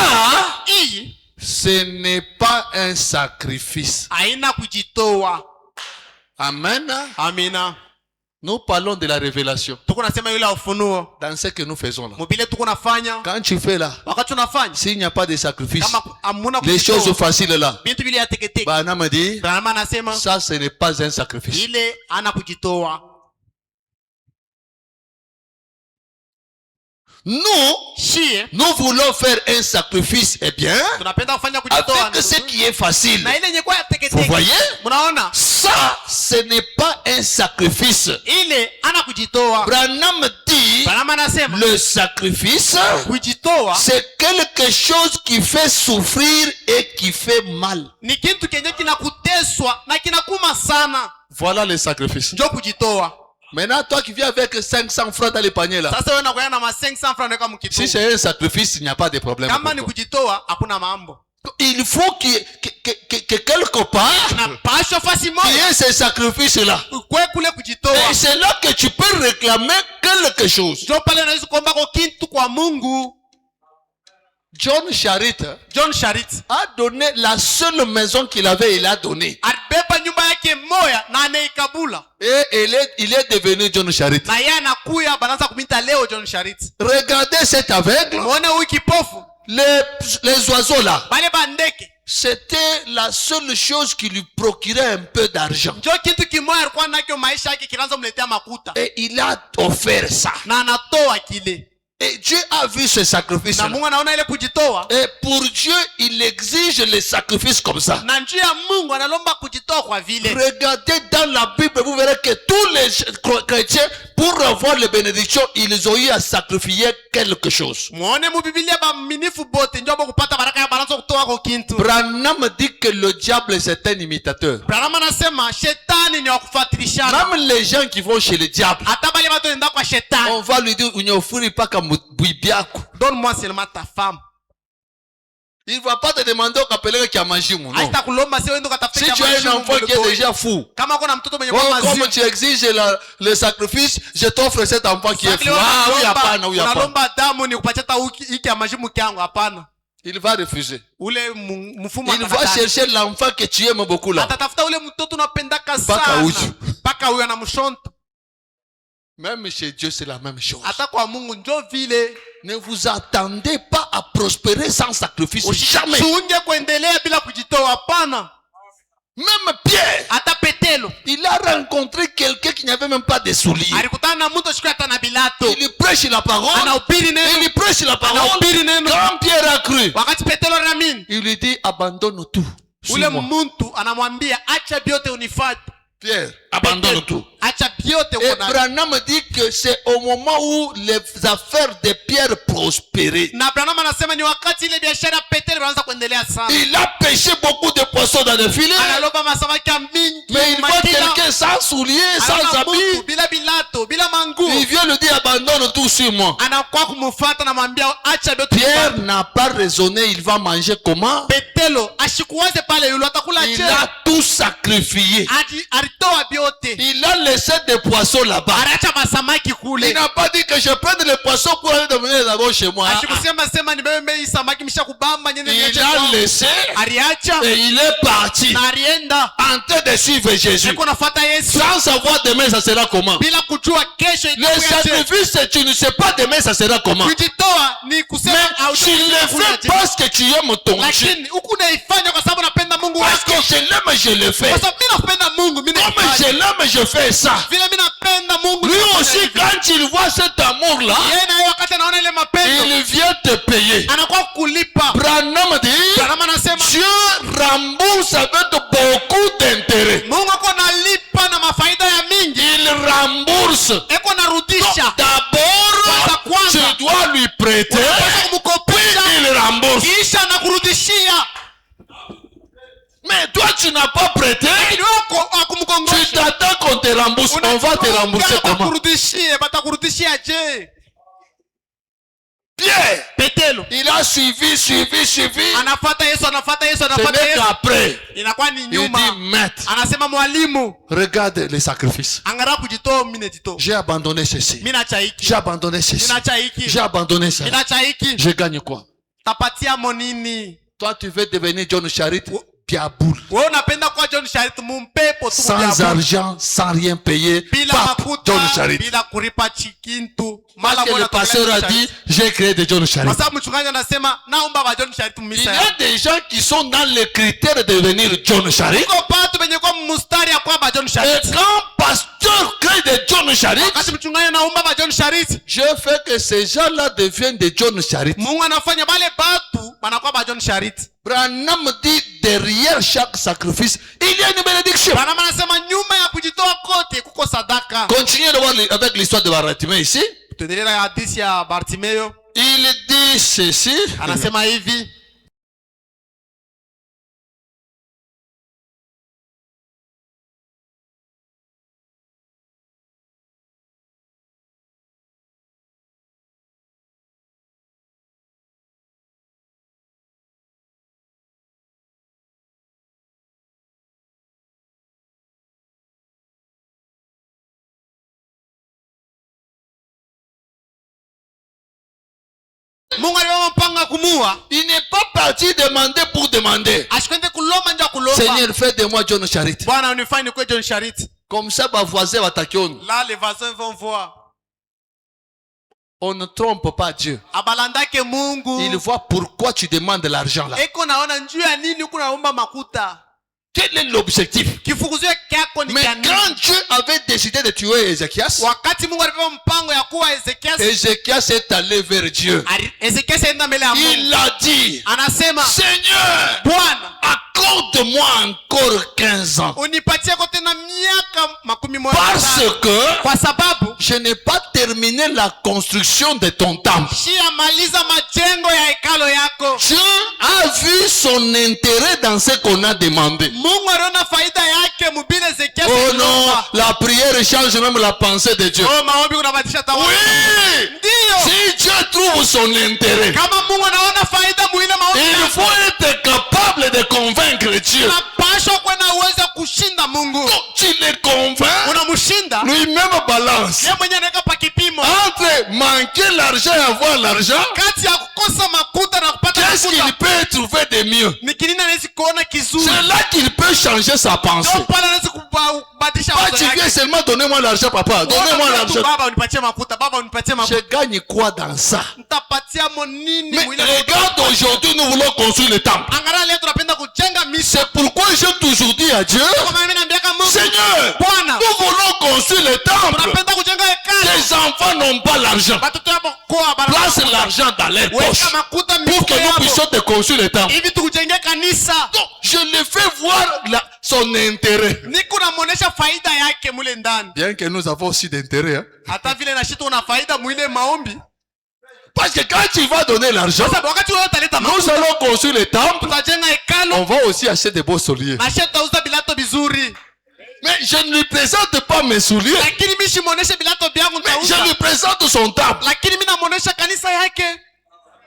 S2: Hii
S1: ce n'est pas un sacrifice.
S2: haina kujitoa.
S1: Amen.
S2: Amina.
S1: Nous parlons de la révélation.
S2: Tuko nasema yule ufunuo.
S1: Dans ce que nous faisons là.
S2: Mobile tuko nafanya.
S1: Quand tu fais là,
S2: Wakati tunafanya
S1: s'il n'y a pas de sacrifice,
S2: kama amuna
S1: les
S2: kujitoa.
S1: choses faciles là,
S2: Bintu vile ya teketeke.
S1: Branham dit,
S2: Branham anasema
S1: ça ce n'est pas un sacrifice.
S2: ile ana kujitoa.
S1: Nous voulons faire un sacrifice, eh bien,
S2: Tunapenda kufanya kujitoa.
S1: avec ce qui est facile.
S2: Na ile yenye kwa ya
S1: Vous
S2: teketeke.
S1: voyez?
S2: Mnaona?
S1: Ça, ce n'est pas un sacrifice.
S2: Ile ana kujitoa.
S1: Branham dit,
S2: Branham anasema
S1: le sacrifice,
S2: kujitoa
S1: c'est quelque chose qui fait souffrir et qui fait mal.
S2: ni kitu kenye kinakuteswa na kinakuma sana.
S1: Voilà le sacrifice.
S2: Njoo kujitoa.
S1: Maintenant, toi qui viens avec 500 francs dans le panier là,
S2: Sasa wewe unakuwa na 500 francs ndeka
S1: si
S2: mkituo.
S1: c'est un sacrifice, il n'y a pas de problème.
S2: Kama ni
S1: pour toi.
S2: kujitoa hakuna mambo.
S1: Il faut que quelque part,
S2: Na pasho fasi
S1: il y
S2: moja
S1: ait ce sacrifice-là.
S2: ukwe kule kujitoa.
S1: Et c'est là que tu peux réclamer quelque chose.
S2: Njoo pale unaweza kuomba kwa kitu kwa Mungu.
S1: John Charit
S2: John Charit
S1: a donné la seule maison qu'il avait, il a donné.
S2: alibeba nyumba yake moya na ameikabula.
S1: Et il est devenu John Charit.
S2: Na yeye anakuya banaanza kumita leo John Charit.
S1: Regardez cet aveugle.
S2: Muone huyu kipofu.
S1: Les oiseaux là.
S2: Bale bandeke.
S1: C'était la seule chose qui lui procurait un peu d'argent.
S2: Njo kitu kimoya alikuwa nakyo maisha yake kinaanza mletea makuta.
S1: Et il a offert ça.
S2: Na anatoa kile.
S1: Et Dieu a vu ce sacrifice.
S2: Na Mungu anaona ile kujitoa.
S1: Et pour Dieu, il exige les sacrifices comme ça.
S2: Na njia ya Mungu analomba kujitoa kwa vile.
S1: Regardez dans la Bible, vous verrez que tous les chrétiens, pour avoir les bénédictions, ils ont eu à sacrifier quelque chose.
S2: Muone mu Biblia baaminifu bote ndio kupata baraka ya balanzo kutoa kwa kintu.
S1: Branham dit que le diable c'est un imitateur.
S2: Branham anasema shetani ni wa kufuatilishana.
S1: Même les gens qui vont chez le diable,
S2: Hata bale watu nenda kwa shetani.
S1: on va lui dire unyofuri paka buibiako.
S2: Donne-moi seulement ta femme.
S1: Il ne va pas te demander au capelé qui a mangé mon nom.
S2: Aita kulomba sio ndo katafuta.
S1: Si tu as un enfant qui est déjà fou,
S2: kama kuna mtoto mwenye kwa mazimu.
S1: comme tu exiges le sacrifice, je t'offre cet enfant qui est fou. Ah oui, hapana, oui, hapana.
S2: Unalomba damu ni kupachata hiki ya majimu kyangu hapana.
S1: Il va refuser.
S2: Ule mfumo
S1: il va chercher l'enfant que tu aimes beaucoup là.
S2: Atatafuta ule mtoto unapendaka
S1: Paka
S2: sana.
S1: uju.
S2: Paka huyo anamshonta.
S1: Même chez Dieu, c'est la même chose.
S2: Hata kwa Mungu ndio vile.
S1: Ne vous attendez pas à prospérer sans sacrifice. Jamais.
S2: Usichunge kuendelea bila kujitoa hapana.
S1: Même Pierre,
S2: hata Petelo,
S1: il a rencontré quelqu'un qui n'avait même pas de souliers.
S2: alikutana na mtu ashikuwa hata na bilato.
S1: Il prêche la parole.
S2: Anahubiri neno.
S1: Il prêche la parole.
S2: Anahubiri neno.
S1: Quand Pierre a cru,
S2: Wakati Petelo anaamini,
S1: il lui dit abandonne tout.
S2: ule
S1: Suis-moi.
S2: mtu anamwambia acha vyote unifuate.
S1: Pierre, abandonne tout.
S2: Acha vyote
S1: Et
S2: uko nayo.
S1: Branham dit que c'est au moment où les affaires de Pierre prospéraient.
S2: Na Branham anasema ni wakati ile biashara Petelo anaanza kuendelea sana.
S1: Il a pêché beaucoup de poissons dans le filet.
S2: Analoba masamaki mingi.
S1: Mais il voit quelqu'un sans souliers, sans habits.
S2: Bila bilato, bila manguo.
S1: Il vient lui dire abandonne tout sur moi.
S2: Anakuwa kumfuata na mwambia acha vyote.
S1: Pierre n'a pas raisonné, il va manger comment?
S2: Petelo ashikuwaze pale yule atakula
S1: Il
S2: je.
S1: a tout sacrifié.
S2: Alitoa vyote.
S1: Il a laissé des poissons là-bas.
S2: Aracha masamaki kule.
S1: Il n'a pas dit que je prenne les poissons pour aller devenir d'abord chez moi.
S2: Ashikusema sema nibebe hii samaki mshakubamba nyene
S1: Il
S2: niache.
S1: a laissé
S2: Aliacha
S1: et il est parti
S2: na alienda
S1: en train de suivre Jésus.
S2: Niko nafuata Yesu
S1: Sans savoir demain ça sera comment.
S2: bila kujua kesho
S1: Le
S2: itakuwa je.
S1: sacrifice, tu ne sais pas demain ça sera comment.
S2: Kujitoa ni kusema
S1: Mais tu le fais parce que tu aimes ton Dieu.
S2: lakini huku naifanya kwa sababu napenda Mungu
S1: Parce que
S2: wako.
S1: je l'aime, je le fais.
S2: Kwa sababu mimi napenda Mungu, mimi
S1: Comme je l'aime, je fais ça.
S2: vile mimi napenda Mungu.
S1: Lui aussi, quand il voit cet amour-là,
S2: yeye na yeye wakati anaona ile mapendo
S1: il vient te payer.
S2: anakuwa kulipa.
S1: Branham dit,
S2: Branham anasema
S1: Dieu rembourse avec beaucoup d'intérêt.
S2: Mungu ako nalipa na mafaida ya mingi.
S1: Il rembourse.
S2: Eko narudisha.
S1: D'abord, tu dois lui prêter, puis il rembourse.
S2: Kisha nakurudishia.
S1: Mais toi, tu n'as pas prêté. Tu t'attends qu'on te rembourse. On va te rembourser comment?
S2: Batakurudishia je?
S1: Pierre,
S2: Petelo,
S1: il a suivi.
S2: anafuata Yesu, anafuata Yesu,
S1: Ce
S2: anafuata
S1: n'est
S2: Yesu.
S1: qu'après,
S2: Inakuwa ni
S1: il dit,
S2: nyuma.
S1: maître,
S2: Anasema mwalimu,
S1: regarde les sacrifices.
S2: angara kujitoa mimi nejitoa.
S1: J'ai abandonné ceci.
S2: Mimi nacha hiki.
S1: J'ai abandonné ceci.
S2: Mimi nacha hiki.
S1: J'ai abandonné ça.
S2: Mimi nacha hiki.
S1: Je gagne quoi?
S2: Tapatia monini.
S1: Toi, tu veux devenir John Charit, Biaboul.
S2: Wewe unapenda kwa John Charit mumpepo tu
S1: Sans argent, sans rien payer.
S2: bila
S1: Pape,
S2: makuta,
S1: John Charit.
S2: bila kuripa chikintu.
S1: Parce que le pasteur a dit, j'ai créé des John Charit.
S2: Kwa sababu mchungaji anasema naomba ba John Charit
S1: Il y
S2: misa.
S1: a des gens qui sont dans les critères de devenir John Charit.
S2: Iko patu benye kwa mustari ya kwa ba John
S1: Et
S2: Charit.
S1: quand pasteur crée des John Charit,
S2: Wakati mchungaji anaomba ba John Charit,
S1: je fais que ces gens-là deviennent des John Charit.
S2: Mungu anafanya bale batu banakuwa ba John Charit.
S1: Branham dit, derrière chaque sacrifice, il y a une bénédiction.
S2: Branham anasema nyuma ya kujitoa kote kuko sadaka.
S1: Continuez de voir avec l'histoire de Bartimée ici.
S2: Tuendelee na hadithi ya Bartimeo.
S1: Il dit ceci.
S2: Anasema hivi, Mungu alikuwa mpanga kumuua.
S1: Il n'est pas parti demander pour demander.
S2: Asikwende kulomba ndio kulomba.
S1: Seigneur, fais de moi John Charity.
S2: Bwana unifanye kwa John Charity.
S1: Comme ça, ma voisin va t'accueillir.
S2: Là les voisins vont voir.
S1: On ne trompe pas Dieu.
S2: Abalandake Mungu.
S1: Il voit pourquoi tu demandes de l'argent là.
S2: Eko naona njuu ya nini uko naomba makuta.
S1: Quel est l'objectif?
S2: Kifukuzio kyako ni
S1: Mais
S2: kanini.
S1: quand Dieu avait décidé de tuer Ézéchias,
S2: Wakati Mungu alipewa mpango ya kuwa Ezekias.
S1: Ézéchias est allé vers Dieu.
S2: Ezekias enda mbele ya Mungu.
S1: Il a dit,
S2: Anasema,
S1: Seigneur,
S2: Bwana,
S1: accorde-moi encore 15 ans.
S2: unipatie kote na miaka makumi moja.
S1: Parce que
S2: Kwa sababu
S1: je n'ai pas terminé la construction de ton temple.
S2: shia maliza majengo ya hekalo yako.
S1: Dieu a vu son intérêt dans ce qu'on a demandé.
S2: Mungu aliona faida yake mubile Ezekias.
S1: Oh non, la prière change même la pensée de Dieu.
S2: Oh, maombi kunabadilisha tawala.
S1: Oui!
S2: Ndio.
S1: Si Dieu trouve son intérêt,
S2: Kama Mungu anaona faida muile maombi.
S1: il faut être capable de convaincre Dieu.
S2: Unapaswa kuwa na uwezo wa kushinda Mungu.
S1: Quand tu le convaincs,
S2: Unamshinda.
S1: lui-même balance
S2: Yeye mwenyewe anaweka pa kipimo.
S1: entre manquer l'argent et avoir l'argent.
S2: Kati ya kukosa makuta na kupata
S1: Qu'est-ce
S2: makuta.
S1: qu'il peut trouver de mieux?
S2: Ni kinini anaweza kuona kizuri.
S1: C'est là qu'il peut changer sa pensée.
S2: Ndio pale anaweza kubadilisha
S1: Pas
S2: wazo
S1: tu viens
S2: yake.
S1: seulement donner-moi l'argent, papa. Donnez-moi l'argent.
S2: Baba unipatie makuta, baba unipatie makuta.
S1: Je gagne quoi dans ça?
S2: Nitapatia mo nini
S1: Mais
S2: mwile.
S1: regarde, aujourd'hui, nous voulons construire le temple.
S2: Angalia leo tunapenda kujenga misa.
S1: C'est pourquoi j'ai toujours dit à Dieu,
S2: Kama mimi naambiaka Mungu,
S1: Seigneur,
S2: Bwana,
S1: nous voulons construire le temple.
S2: tunapenda kujenga hekalu.
S1: Les enfants n'ont pas l'argent.
S2: Watoto wako kwa barabara.
S1: Place l'argent dans les poches
S2: Weka makuta
S1: pour que
S2: mifuko
S1: nous
S2: yako.
S1: puissions te construire le temple.
S2: Hivi tukujenge kanisa.
S1: Donc, je le fais voir son intérêt.
S2: Niko namuonesha faida yake mule ndani.
S1: Bien que nous avons aussi d'intérêt. Hein?
S2: Hata vile na shito una faida mwile maombi.
S1: Parce que quand tu vas donner l'argent,
S2: Sasa wakati wewe utaleta
S1: nous
S2: makuta,
S1: allons construire le temple.
S2: tutajenga hekalu.
S1: On va aussi acheter des beaux souliers.
S2: Na shito utauza bilato bizuri.
S1: Mais je ne lui présente pas mes souliers.
S2: Lakini mimi simuoneshe bilato vyangu
S1: Mais je
S2: nitauza.
S1: lui présente son temple.
S2: Lakini mimi namuonesha kanisa yake.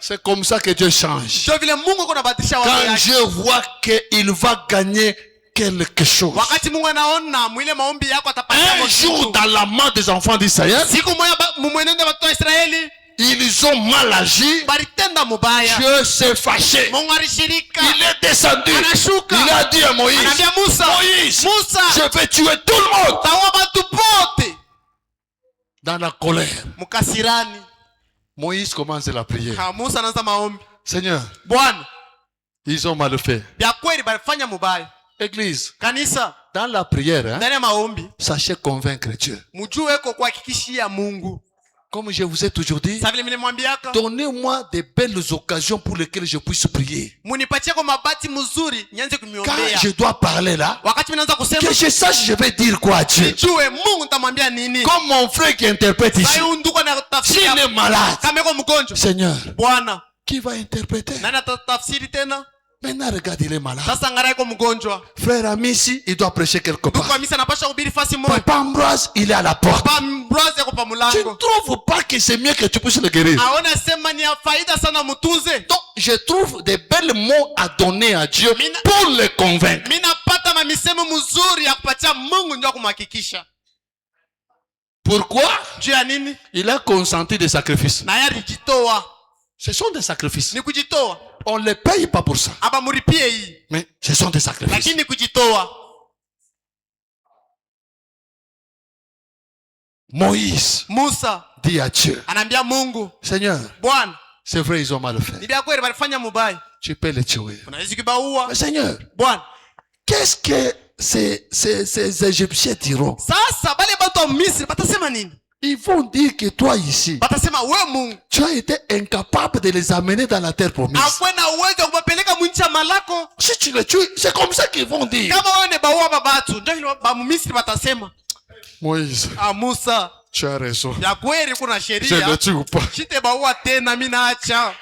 S1: C'est comme ça que Dieu change.
S2: Ndio vile Mungu kuna badilisha wazo
S1: Quand
S2: yake.
S1: Dieu voit qu'il va gagner quelque chose.
S2: Wakati Mungu anaona mwile maombi yako atapatia
S1: Un jour, dans la main des enfants d'Israël,
S2: siku moja mumwenende watu wa Israeli
S1: ils ont mal agi.
S2: balitenda mubaya.
S1: Dieu s'est fâché.
S2: Mungu alishirika.
S1: Il est descendu.
S2: Anashuka.
S1: Il a dit à Moïse,
S2: Anaambia Musa,
S1: Moïse,
S2: Musa,
S1: je vais tuer tout le monde.
S2: taua watu pote.
S1: Dans la colère,
S2: Mkasirani.
S1: Moïse commence la prière.
S2: Ha, Musa anaanza maombi.
S1: Seigneur,
S2: Bwana,
S1: ils ont mal fait.
S2: vya kweli balifanya mubaya.
S1: Église,
S2: Kanisa,
S1: dans la prière, hein,
S2: ndani ya maombi,
S1: sachez convaincre Dieu.
S2: mjue ko kuhakikishia Mungu.
S1: Comme je vous ai toujours dit,
S2: Sasa vile nilimwambiaka,
S1: donnez-moi de belles occasions pour lesquelles je puisse prier.
S2: munipatie kwa mabati mzuri nianze
S1: Quand
S2: kumiombea.
S1: je dois parler là,
S2: Wakati mimi naanza kusema,
S1: que je sache je vais dire quoi à Dieu.
S2: nijue Mungu nitamwambia nini.
S1: Comme mon frère qui interprète ici.
S2: Sasa huyu ndugu
S1: S'il
S2: anatafsiri
S1: est malade,
S2: kama yuko mgonjwa.
S1: Seigneur,
S2: Bwana,
S1: qui va interpréter?
S2: nani atatafsiri tena?
S1: Maintenant, regarde, il est malade.
S2: Sasa angalia yuko mgonjwa.
S1: Frère Amici, il doit prêcher quelque
S2: Ndugu
S1: part.
S2: Hamisi anapasha kuhubiri fasi moja.
S1: Papa Ambroise, il est à la porte.
S2: Papa Ambroise yako pa
S1: Tu ne
S2: mlango.
S1: trouves pas que c'est mieux que tu puisses le guérir?
S2: Aona sema ni ya faida sana mtunze.
S1: Donc, je trouve des belles mots à donner à Dieu
S2: Mina-
S1: pour le convaincre.
S2: Mimi napata mamisemo mzuri ya kupatia Mungu ndio kumhakikisha.
S1: Pourquoi?
S2: Juu ya nini?
S1: Il a consenti des sacrifices.
S2: Na yeye alijitoa.
S1: Ce sont des sacrifices.
S2: Ni kujitoa.
S1: On ne les paye pas pour ça.
S2: Aba muripie hii.
S1: Mais ce sont des sacrifices.
S2: Lakini kujitoa.
S1: Moïse
S2: Musa
S1: dit à Dieu,
S2: anaambia Mungu,
S1: Seigneur,
S2: Bwana,
S1: c'est vrai, ils ont mal fait.
S2: ni vya kweli walifanya mubaya.
S1: Tu peux les tuer.
S2: Unaweza kubaua.
S1: Mais Seigneur,
S2: Bwana,
S1: qu'est-ce que ces Égyptiens diront?
S2: sasa bale batu wa Misri batasema nini?
S1: Ils vont dire que toi ici,
S2: Batasema wewe Mungu,
S1: tu as été incapable de les amener dans la terre promise.
S2: akwe na uwezo wa kuwapeleka mwinchi ya malako.
S1: Si tu les tues, c'est comme ça qu'ils vont dire.
S2: Kama wewe ni baua babatu, ndio hilo ba Misri batasema.
S1: Moïse,
S2: Ah, Musa,
S1: tu as raison.
S2: ya kweli kuna
S1: Je ne
S2: sheria.
S1: tue pas.
S2: Shite baua tena mimi naacha.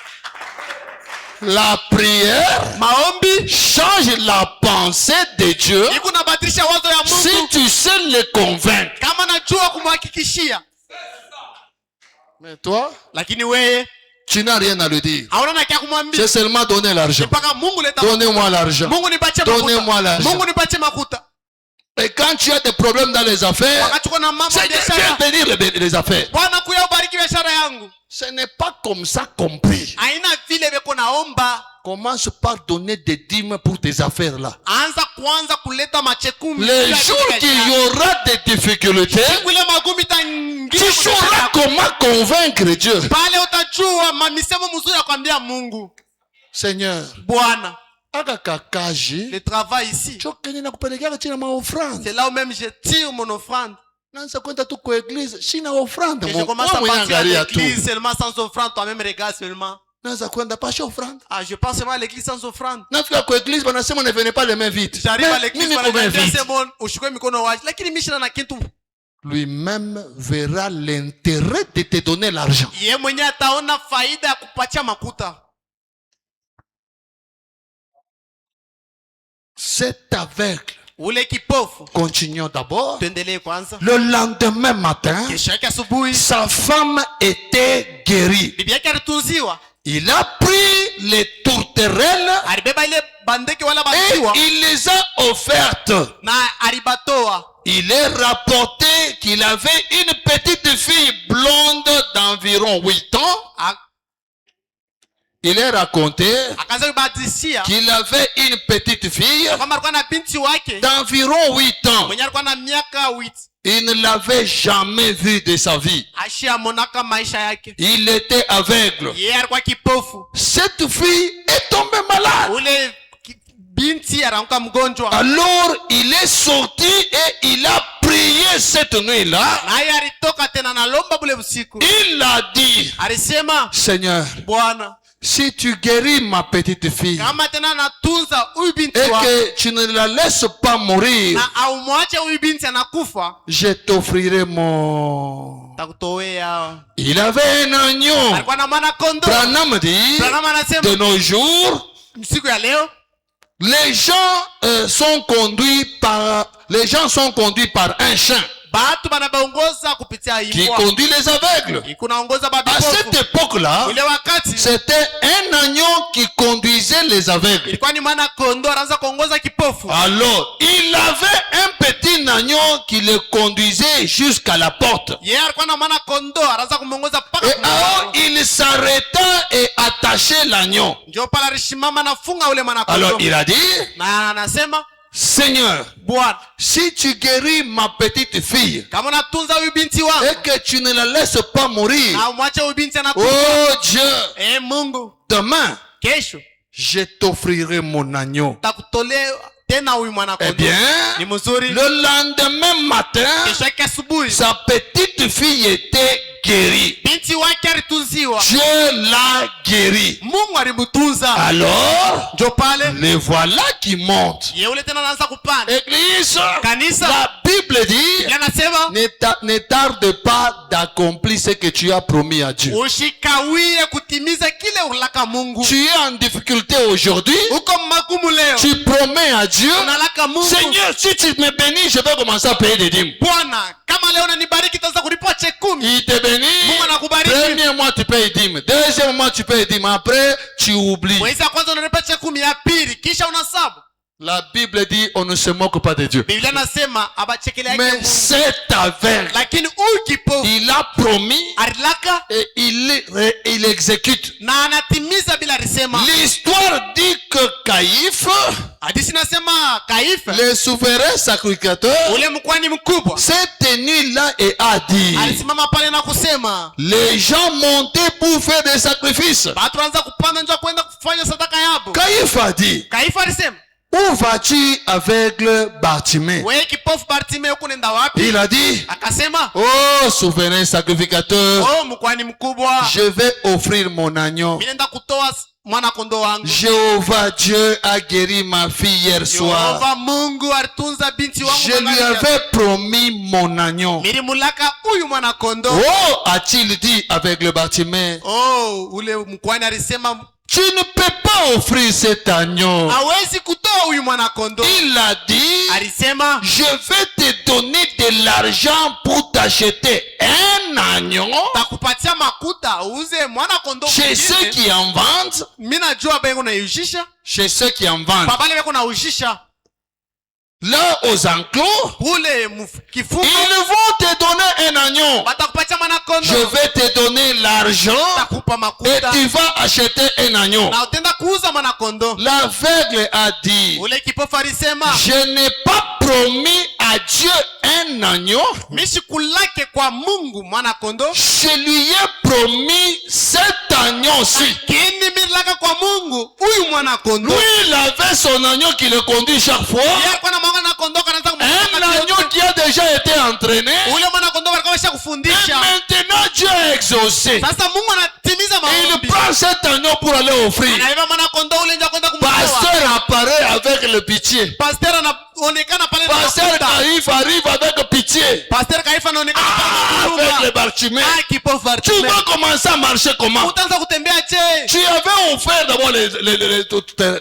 S1: La prière
S2: Maombi
S1: change la pensée de Dieu
S2: iko nabadilisha wazo ya
S1: si
S2: Mungu.
S1: tu sais le convaincre.
S2: Kama najua kumhakikishia.
S1: Mais toi,
S2: Lakini wewe
S1: tu n'as rien à lui dire.
S2: hauna na kia kumwambia.
S1: J'ai seulement donné l'argent.
S2: Mpaka Mungu leta.
S1: Donnez-moi l'argent.
S2: Mungu nipatie
S1: Donnez-moi
S2: makuta.
S1: l'argent.
S2: Mungu nipatie makuta.
S1: Et quand tu as des problèmes dans les affaires,
S2: wakati kuna mambo ya
S1: Seigneur, viens
S2: biashara,
S1: bénir les affaires.
S2: Bwana kuya ubariki biashara yangu.
S1: Ce n'est pas comme ça compris.
S2: Haina vile beko naomba.
S1: Commence par donner des dîmes pour tes affaires là.
S2: Anza kwanza kuleta machekumi.
S1: Les jours qu'il y aura des difficultés,
S2: kule magumi tangia
S1: tu sauras comment convaincre Dieu.
S2: pale utajua mamisemo mzuri ya kwambia Mungu.
S1: Seigneur,
S2: Bwana,
S1: akakakaji,
S2: le travail ici,
S1: chokeni na kupelekea chini ma offrande.
S2: c'est là où même je tire mon offrande.
S1: Nanza kwenda tu kwa église, sina offrande.
S2: Et je commence à partir à
S1: tout.
S2: l'église seulement sans offrande, toi-même regarde seulement.
S1: Nanza kwenda pas offrande.
S2: Ah, je pense seulement à l'église sans offrande.
S1: Nafika kwa église banasema ne venez pas les mains vides.
S2: J'arrive à l'église,
S1: mimi kwa vite.
S2: c'est bon, ushukwe mikono wazi. Lakini mishina na kitu.
S1: Lui-même verra l'intérêt de te donner l'argent.
S2: Yeye mwenyewe ataona faida ya kupatia makuta.
S1: Cet aveugle.
S2: Ule kipofu.
S1: Continuons d'abord.
S2: Tuendelee kwanza.
S1: Le lendemain matin,
S2: Kesho yake asubuhi,
S1: sa femme était guérie.
S2: bibi yake alitunziwa.
S1: Il a pris les tourterelles
S2: Alibeba ile bandeki wala
S1: et
S2: bandiwa
S1: il les a offertes.
S2: na alibatoa.
S1: Il est rapporté qu'il avait une petite fille blonde d'environ 8 ans. Il est raconté
S2: Akaanza kubadilishia
S1: qu'il avait une petite fille
S2: kama alikuwa na binti wake
S1: d'environ 8 ans.
S2: mwenye alikuwa na miaka 8.
S1: Il ne l'avait jamais vu de sa vie.
S2: Ashiamonaka maisha yake.
S1: Il était aveugle.
S2: Yeye alikuwa kipofu.
S1: Cette fille est tombée malade.
S2: Ule binti anaanguka mgonjwa.
S1: Alors il est sorti et il a prié cette nuit-là.
S2: Naye alitoka tena na lomba bule usiku.
S1: Il a dit,
S2: Alisema,
S1: Seigneur,
S2: Bwana,
S1: si tu guéris ma petite fille
S2: kama tena natunza huyu binti
S1: et
S2: wako
S1: que tu ne la laisses pas mourir,
S2: na aumwache huyu binti anakufa,
S1: je t'offrirai mon...
S2: takutowea.
S1: Il avait un agneau.
S2: Alikuwa na mwana kondoo.
S1: Branham dit,
S2: Branham anasema
S1: de nos jours,
S2: siku ya leo
S1: les gens sont conduits par un chien
S2: batu banabaongoza kupitia
S1: qui
S2: imbwa.
S1: conduit les aveugles.
S2: Ikunaongoza
S1: À
S2: babipofu.
S1: cette époque-là,
S2: Ule wakati
S1: c'était un agneau qui conduisait les aveugles.
S2: ilikuwa ni mwana kondoo anaanza kuongoza kipofu.
S1: Alors, il avait un petit agneau qui le conduisait jusqu'à la porte.
S2: Yeye alikuwa na mwana kondoo anaanza kumuongoza mpaka
S1: Et
S2: kumlango.
S1: alors, il s'arrêta et attachait l'agneau.
S2: Ndio pala alishimama na funga ule mwana
S1: Alors,
S2: kondoo.
S1: il a dit,
S2: Na anasema,
S1: Seigneur,
S2: Bwana,
S1: si tu guéris ma petite fille
S2: kama unatunza huyu binti wangu
S1: et que tu ne la laisses pas mourir,
S2: na umwache huyu binti anakufa,
S1: oh Dieu,
S2: Mungu,
S1: demain,
S2: kesho
S1: je t'offrirai mon agneau.
S2: takutolea tena huyu mwana
S1: Eh
S2: kondoo.
S1: bien,
S2: Ni mzuri.
S1: le lendemain matin,
S2: Kesho yake asubuhi
S1: sa petite fille était guérie.
S2: binti wake alitunziwa.
S1: Dieu l'a guérie.
S2: Mungu alimtunza.
S1: Alors,
S2: Ndio pale
S1: le voilà qui monte.
S2: yeye ule tena anaanza kupanda.
S1: Église,
S2: Kanisa,
S1: la Bible dit,
S2: Biblia nasema
S1: ne tarde pas d'accomplir ce que tu as promis à Dieu.
S2: usikawie kutimiza kile ulaka Mungu.
S1: Tu es en difficulté aujourd'hui,
S2: Uko magumu leo.
S1: tu promets à Dieu,
S2: Unalaka Mungu.
S1: Seigneur, si tu me bénis, je vais commencer à payer des dîmes.
S2: Bwana, kama leo unanibariki taanza kulipa chekumi.
S1: Il te bénit.
S2: Mungu anakubariki.
S1: Premier mois, tu payes dîmes. Deuxième mois, tu payes dîmes. Après, tu oublies.
S2: Mwezi ya kwanza unalipa chekumi, ya pili kisha unasabu.
S1: La Bible dit, on ne se moque pas de Dieu.
S2: Biblia nasema abachekele yake
S1: Mais
S2: Mungu.
S1: cet aveugle,
S2: Lakini huyu kipofu
S1: il a promis
S2: alilaka
S1: et il exécute.
S2: na anatimiza bila alisema.
S1: L'histoire dit que Caïphe,
S2: Hadithi nasema Kaifa,
S1: le souverain sacrificateur,
S2: ule mkwani mkubwa,
S1: s'est tenu là et a dit,
S2: alisimama pale na kusema,
S1: les gens montaient pour faire des sacrifices.
S2: watu wanaanza kupanda njoo kwenda kufanya sadaka yabo.
S1: Caïphe a dit,
S2: Kaifa alisema,
S1: où vas-tu aveugle Bartimée?
S2: wewe kipofu Bartimeo huko nenda wapi?
S1: Il a dit,
S2: Akasema,
S1: oh souverain sacrificateur,
S2: oh mkwani mkubwa,
S1: je vais offrir mon agneau.
S2: mimi nenda kutoa mwana kondoo wangu.
S1: Jéhovah Dieu a guéri ma fille hier soir.
S2: Yehova Mungu alitunza binti wangu.
S1: Je lui avais promis mon agneau.
S2: Milimulaka huyu mwana kondoo.
S1: Oh, a-t-il dit avec le Bartimée,
S2: Oh, ule mkwani alisema,
S1: tu ne peux pas offrir cet agneau.
S2: hawezi kutoa huyu mwana kondoo.
S1: Il a dit,
S2: Alisema,
S1: je vais te donner de l'argent pour t'acheter un agneau
S2: takupatia makuta uuze mwana kondoo
S1: chez ceux
S2: mwingine.
S1: qui en vendent,
S2: Mimi najua bengo na yushisha,
S1: chez ceux qui en vendent.
S2: babale beko na ushisha.
S1: là aux enclos,
S2: kule kifungo
S1: ils vont te donner un agneau.
S2: batakupatia mwana kondo.
S1: Je vais te donner l'argent
S2: Takupa
S1: et
S2: makuta
S1: tu vas acheter un agneau.
S2: na utenda kuuza mwana kondo.
S1: L'aveugle a dit,
S2: Ule kipofu alisema
S1: je n'ai pas promis à Dieu un agneau,
S2: mishikulake kwa Mungu mwana kondo,
S1: je lui ai promis cet agneau-ci.
S2: kini milaka kwa Mungu huyu mwana kondo.
S1: Lui, il avait son agneau qui le conduit chaque fois.
S2: Yeye kwa na mwana kondo kana
S1: Un agneau qui a déjà été entraîné.
S2: ule mwana kondo alikuwa
S1: Et
S2: kufundisha.
S1: maintenant, Dieu a exaucé.
S2: Sasa Mungu anatimiza
S1: Il
S2: maombi.
S1: prend cet agneau pour aller offrir.
S2: Anaiba mwana kondo ule nje kwenda kumtoa.
S1: Pasteur apparaît avec le pitié.
S2: Pasteur anaonekana pale na
S1: Pasteur
S2: mafuta.
S1: arrive avec pitié.
S2: Pasteur Kaifa anaonekana pale na
S1: Avec
S2: huruma.
S1: le Bartimée.
S2: Kipofu
S1: Tu
S2: Bartimaeus.
S1: vas commencer à marcher comment?
S2: Utaanza kutembea je?
S1: Tu avais offert d'abord les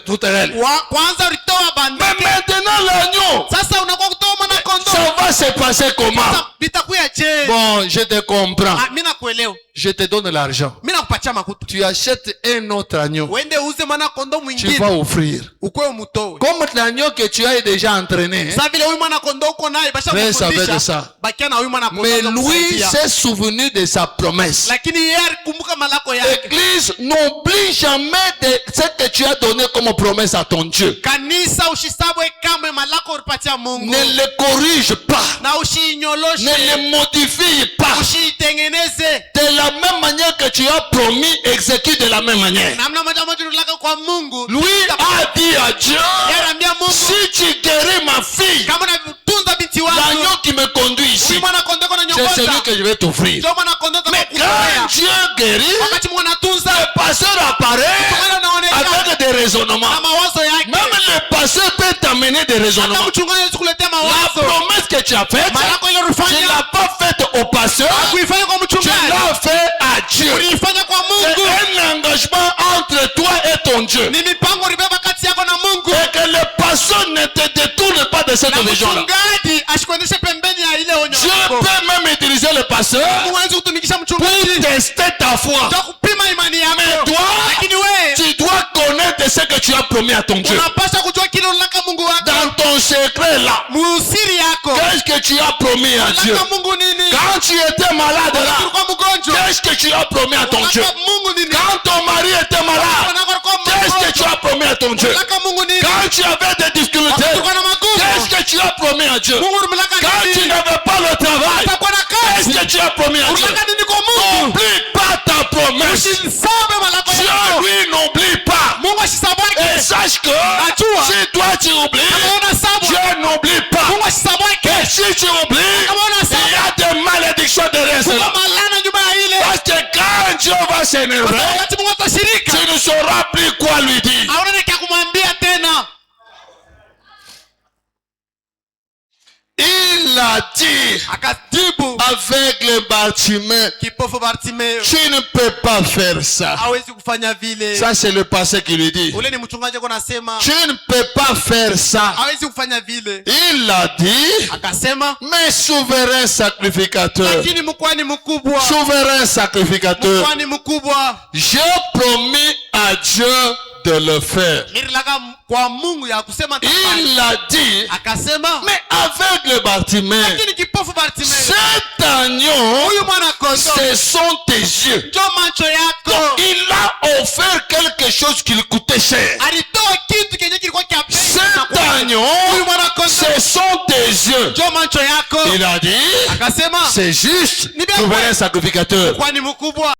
S1: tourterelles.
S2: Kwanza ulitoa
S1: Mais
S2: bandike.
S1: maintenant l'agneau,
S2: Sasa unakuwa kutoa mwana kondo.
S1: ça va se passer comment?
S2: Sasa vitakuya je?
S1: Bon, je te comprends.
S2: Mimi nakuelewa.
S1: Je te donne l'argent.
S2: Mimi nakupatia makuta.
S1: Tu achètes un autre agneau.
S2: Uende uuze mwana kondo
S1: Tu
S2: mwingine.
S1: vas offrir.
S2: Ukwe umutoe.
S1: Comme l'agneau que tu as déjà entraîné. Hein?
S2: Sasa vile huyu mwana kondo uko naye basha
S1: Reste avec
S2: kufundisha.
S1: ça.
S2: Bakia na huyu mwana kondo.
S1: Mais lui
S2: atakusaidia.
S1: s'est souvenu de sa promesse.
S2: Lakini yeye alikumbuka malako yake.
S1: Église, n'oublie jamais de ce que tu as donné comme promesse à ton Dieu.
S2: Kanisa ushisabwe kamwe malako ulipatia Mungu.
S1: Ne le corrige pas.
S2: Na ushinyoloshe.
S1: Ne le modifie pas.
S2: Ushitengeneze.
S1: De la même manière que tu as promis, exécute de la même manière.
S2: Namna moja moja unataka kwa Mungu.
S1: Lui a dit à Dieu,
S2: Yeye anaambia Mungu,
S1: si tu guéris ma fille,
S2: kama unatunza binti wako,
S1: l'agneau qui me conduit ici,
S2: huyu mwana kondoo
S1: c'est
S2: ananyongoza.
S1: celui que je vais t'offrir.
S2: Ndio mwana kondoo
S1: Mais quand
S2: atakutolea.
S1: Dieu guérit,
S2: Wakati Mungu anatunza,
S1: le pasteur apparaît
S2: mwana anaonekana
S1: avec des raisonnements.
S2: na mawazo yake.
S1: Même le pasteur peut t'amener des
S2: Hata
S1: raisonnements.
S2: mchungaji anaweza kuletea
S1: La
S2: mawazo.
S1: promesse que tu as faite,
S2: Malako ile
S1: tu ne
S2: ulifanya,
S1: l'as pas faite au pasteur,
S2: kuifanya kwa
S1: tu
S2: mchungaji.
S1: l'as fait à Dieu.
S2: Ulifanya kwa
S1: C'est
S2: Mungu.
S1: un engagement entre toi et ton Dieu.
S2: Ni mipango ulibeba kati yako na Mungu.
S1: Et que le pasteur ne te détourne pas de cette
S2: Na
S1: vision-là.
S2: mchungaji ashikuendeshe pembeni ya ile onyo
S1: Dieu
S2: lako.
S1: peut même utiliser le pasteur
S2: Mungu hawezi kutumikisha
S1: pour
S2: mchungaji
S1: tester ta foi.
S2: ndio kupima imani
S1: Mais
S2: yako.
S1: toi,
S2: Lakini wewe
S1: tu dois connaître ce que tu as promis à ton Dieu.
S2: unapaswa kujua kile unataka Mungu wako.
S1: Dans ton secret là,
S2: Musiri yako.
S1: qu'est-ce que tu as promis à Dieu?
S2: Unataka Mungu nini?
S1: Quand tu étais malade là,
S2: Ulikuwa mgonjwa.
S1: qu'est-ce que tu as promis à ton Dieu?
S2: Unataka Mungu nini?
S1: Quand ton mari était malade, qu'est-ce que tu as promis à ton Dieu?
S2: Unataka Mungu nini?
S1: Quand tu avais des difficultés,
S2: Ulikuwa na magumu.
S1: qu'est-ce que tu as promis à Dieu?
S2: Mungu unataka
S1: Quand tu
S2: nini?
S1: n'avais pas le travail,
S2: Utakuwa na
S1: qu'est-ce
S2: kazi.
S1: que tu as promis à Dieu?
S2: Unataka nini kwa Mungu?
S1: N'oublie pas ta promesse.
S2: Usisabe malako
S1: Dieu,
S2: yako.
S1: lui, n'oublie pas.
S2: Mungu asisabweke.
S1: Et sache que
S2: Najua.
S1: si toi tu oublies,
S2: Kama unasabwa.
S1: Dieu n'oublie pas.
S2: Mungu asisabweke.
S1: Et si tu oublies,
S2: Kama
S1: il
S2: unasabwa.
S1: y a des malédictions derrière
S2: Kuna
S1: cela.
S2: malana nyuma ya ile.
S1: Parce que quand Dieu va s'énerver,
S2: Wakati Mungu atashirika,
S1: tu ne sauras plus quoi lui dire.
S2: hauna nini cha kumwambia tena.
S1: Il a dit
S2: Akajibu
S1: avec le Bartimée,
S2: kipofu Bartimaeus,
S1: tu ne peux pas faire ça.
S2: hawezi kufanya vile.
S1: Ça c'est le passé qui lui dit.
S2: Ule ni mchungaji ako nasema
S1: Tu ne peux pas faire ça.
S2: hawezi kufanya vile.
S1: Il a dit,
S2: Akasema
S1: mais souverain sacrificateur,
S2: lakini mkwani mkubwa,
S1: souverain sacrificateur,
S2: mkwani mkubwa,
S1: j'ai promis à Dieu de le faire.
S2: nilitaka kwa Mungu ya kusema tafadhali.
S1: Il a dit,
S2: Akasema
S1: mais avec le Bartimée,
S2: lakini kipofu Bartimaeus,
S1: cet agneau,
S2: huyu mwana kondoo
S1: ce sont tes yeux.
S2: ndio macho yako.
S1: Il a offert quelque chose qui lui coûtait cher.
S2: Alitoa kitu kenye kilikuwa kia bei.
S1: Cet agneau,
S2: Huyu mwana kondoo
S1: ce sont tes yeux.
S2: ndio macho yako.
S1: Il a dit,
S2: Akasema
S1: c'est juste,
S2: Ni bien
S1: souverain
S2: vrai.
S1: sacrificateur.
S2: kwani mkubwa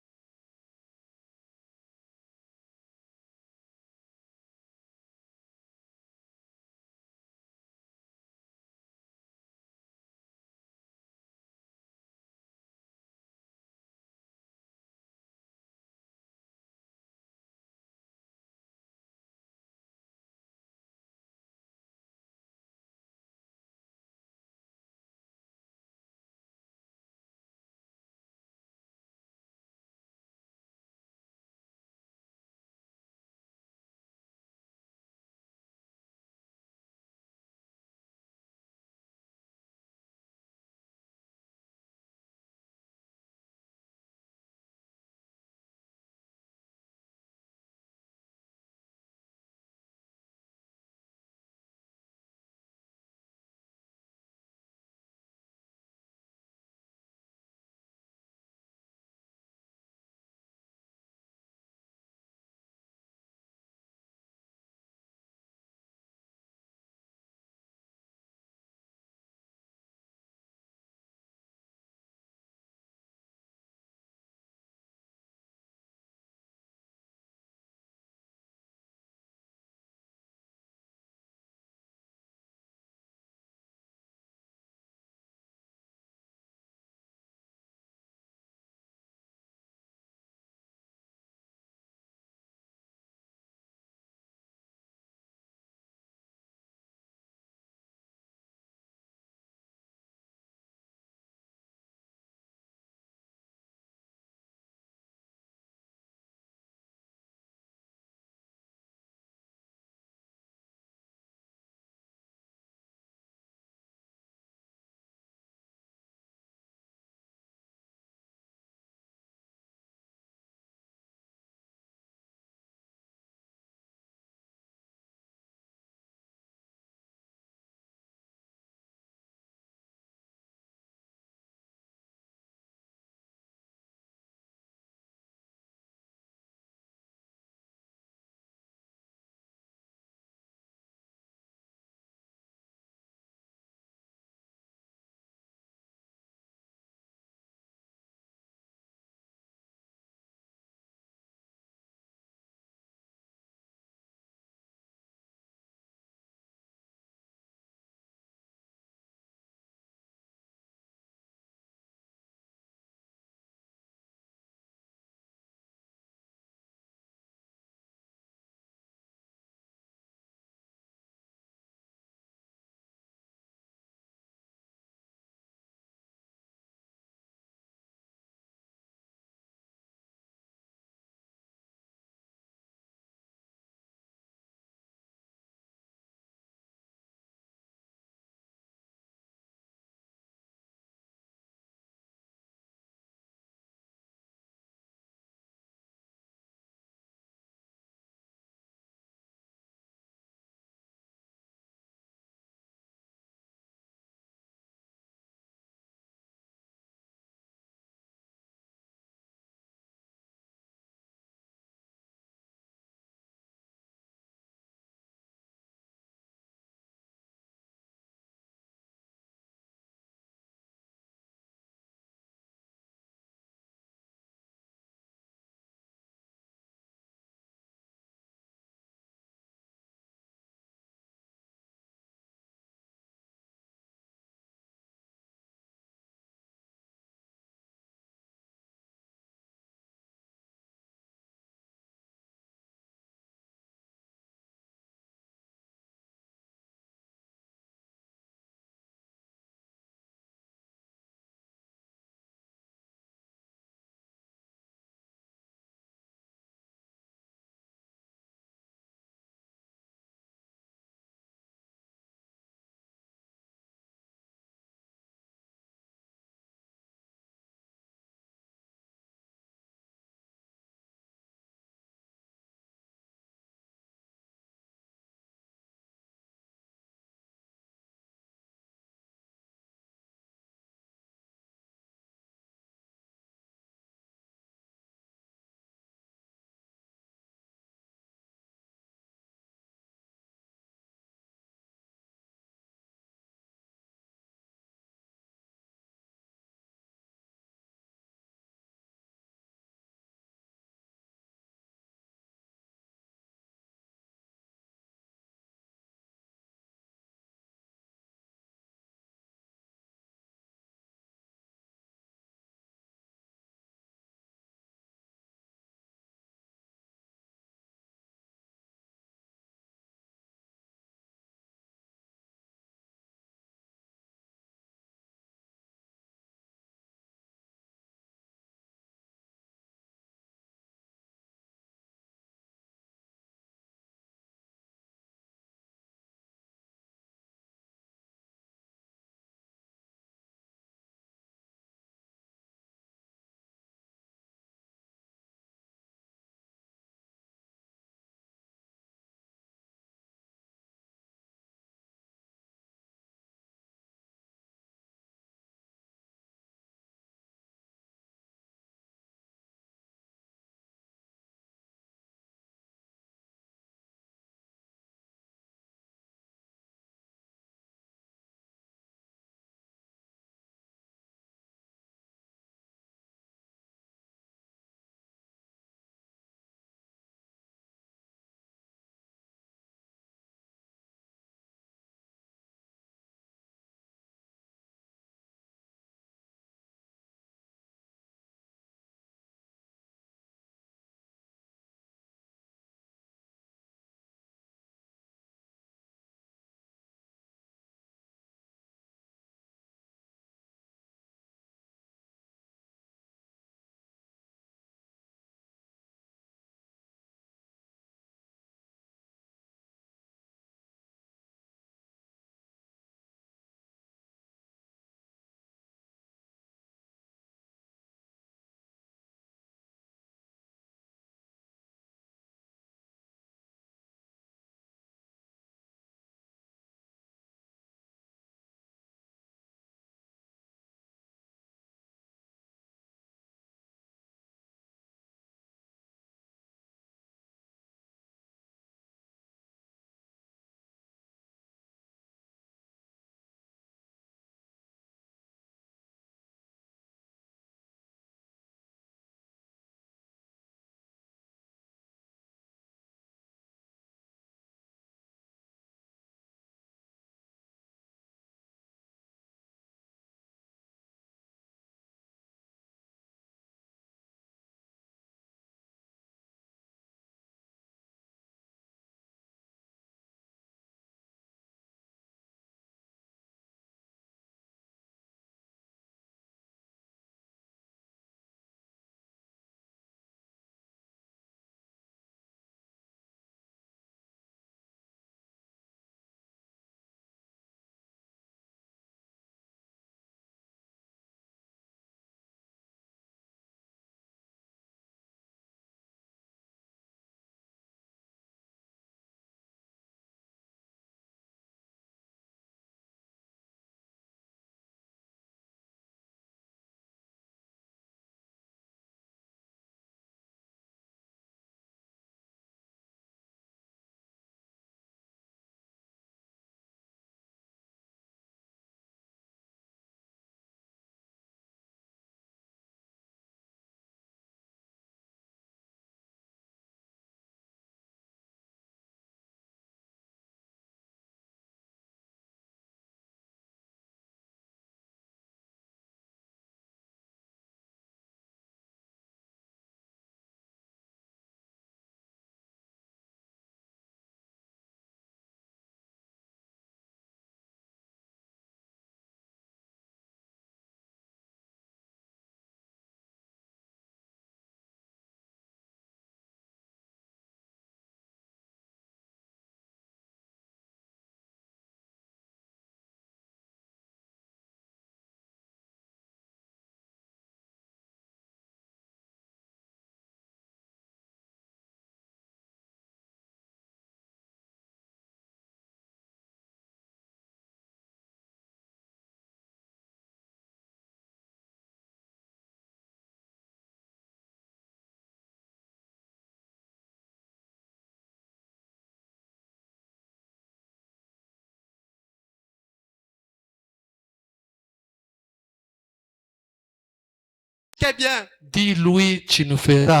S2: unasikia bien.
S1: Dis-lui, tu nous feras.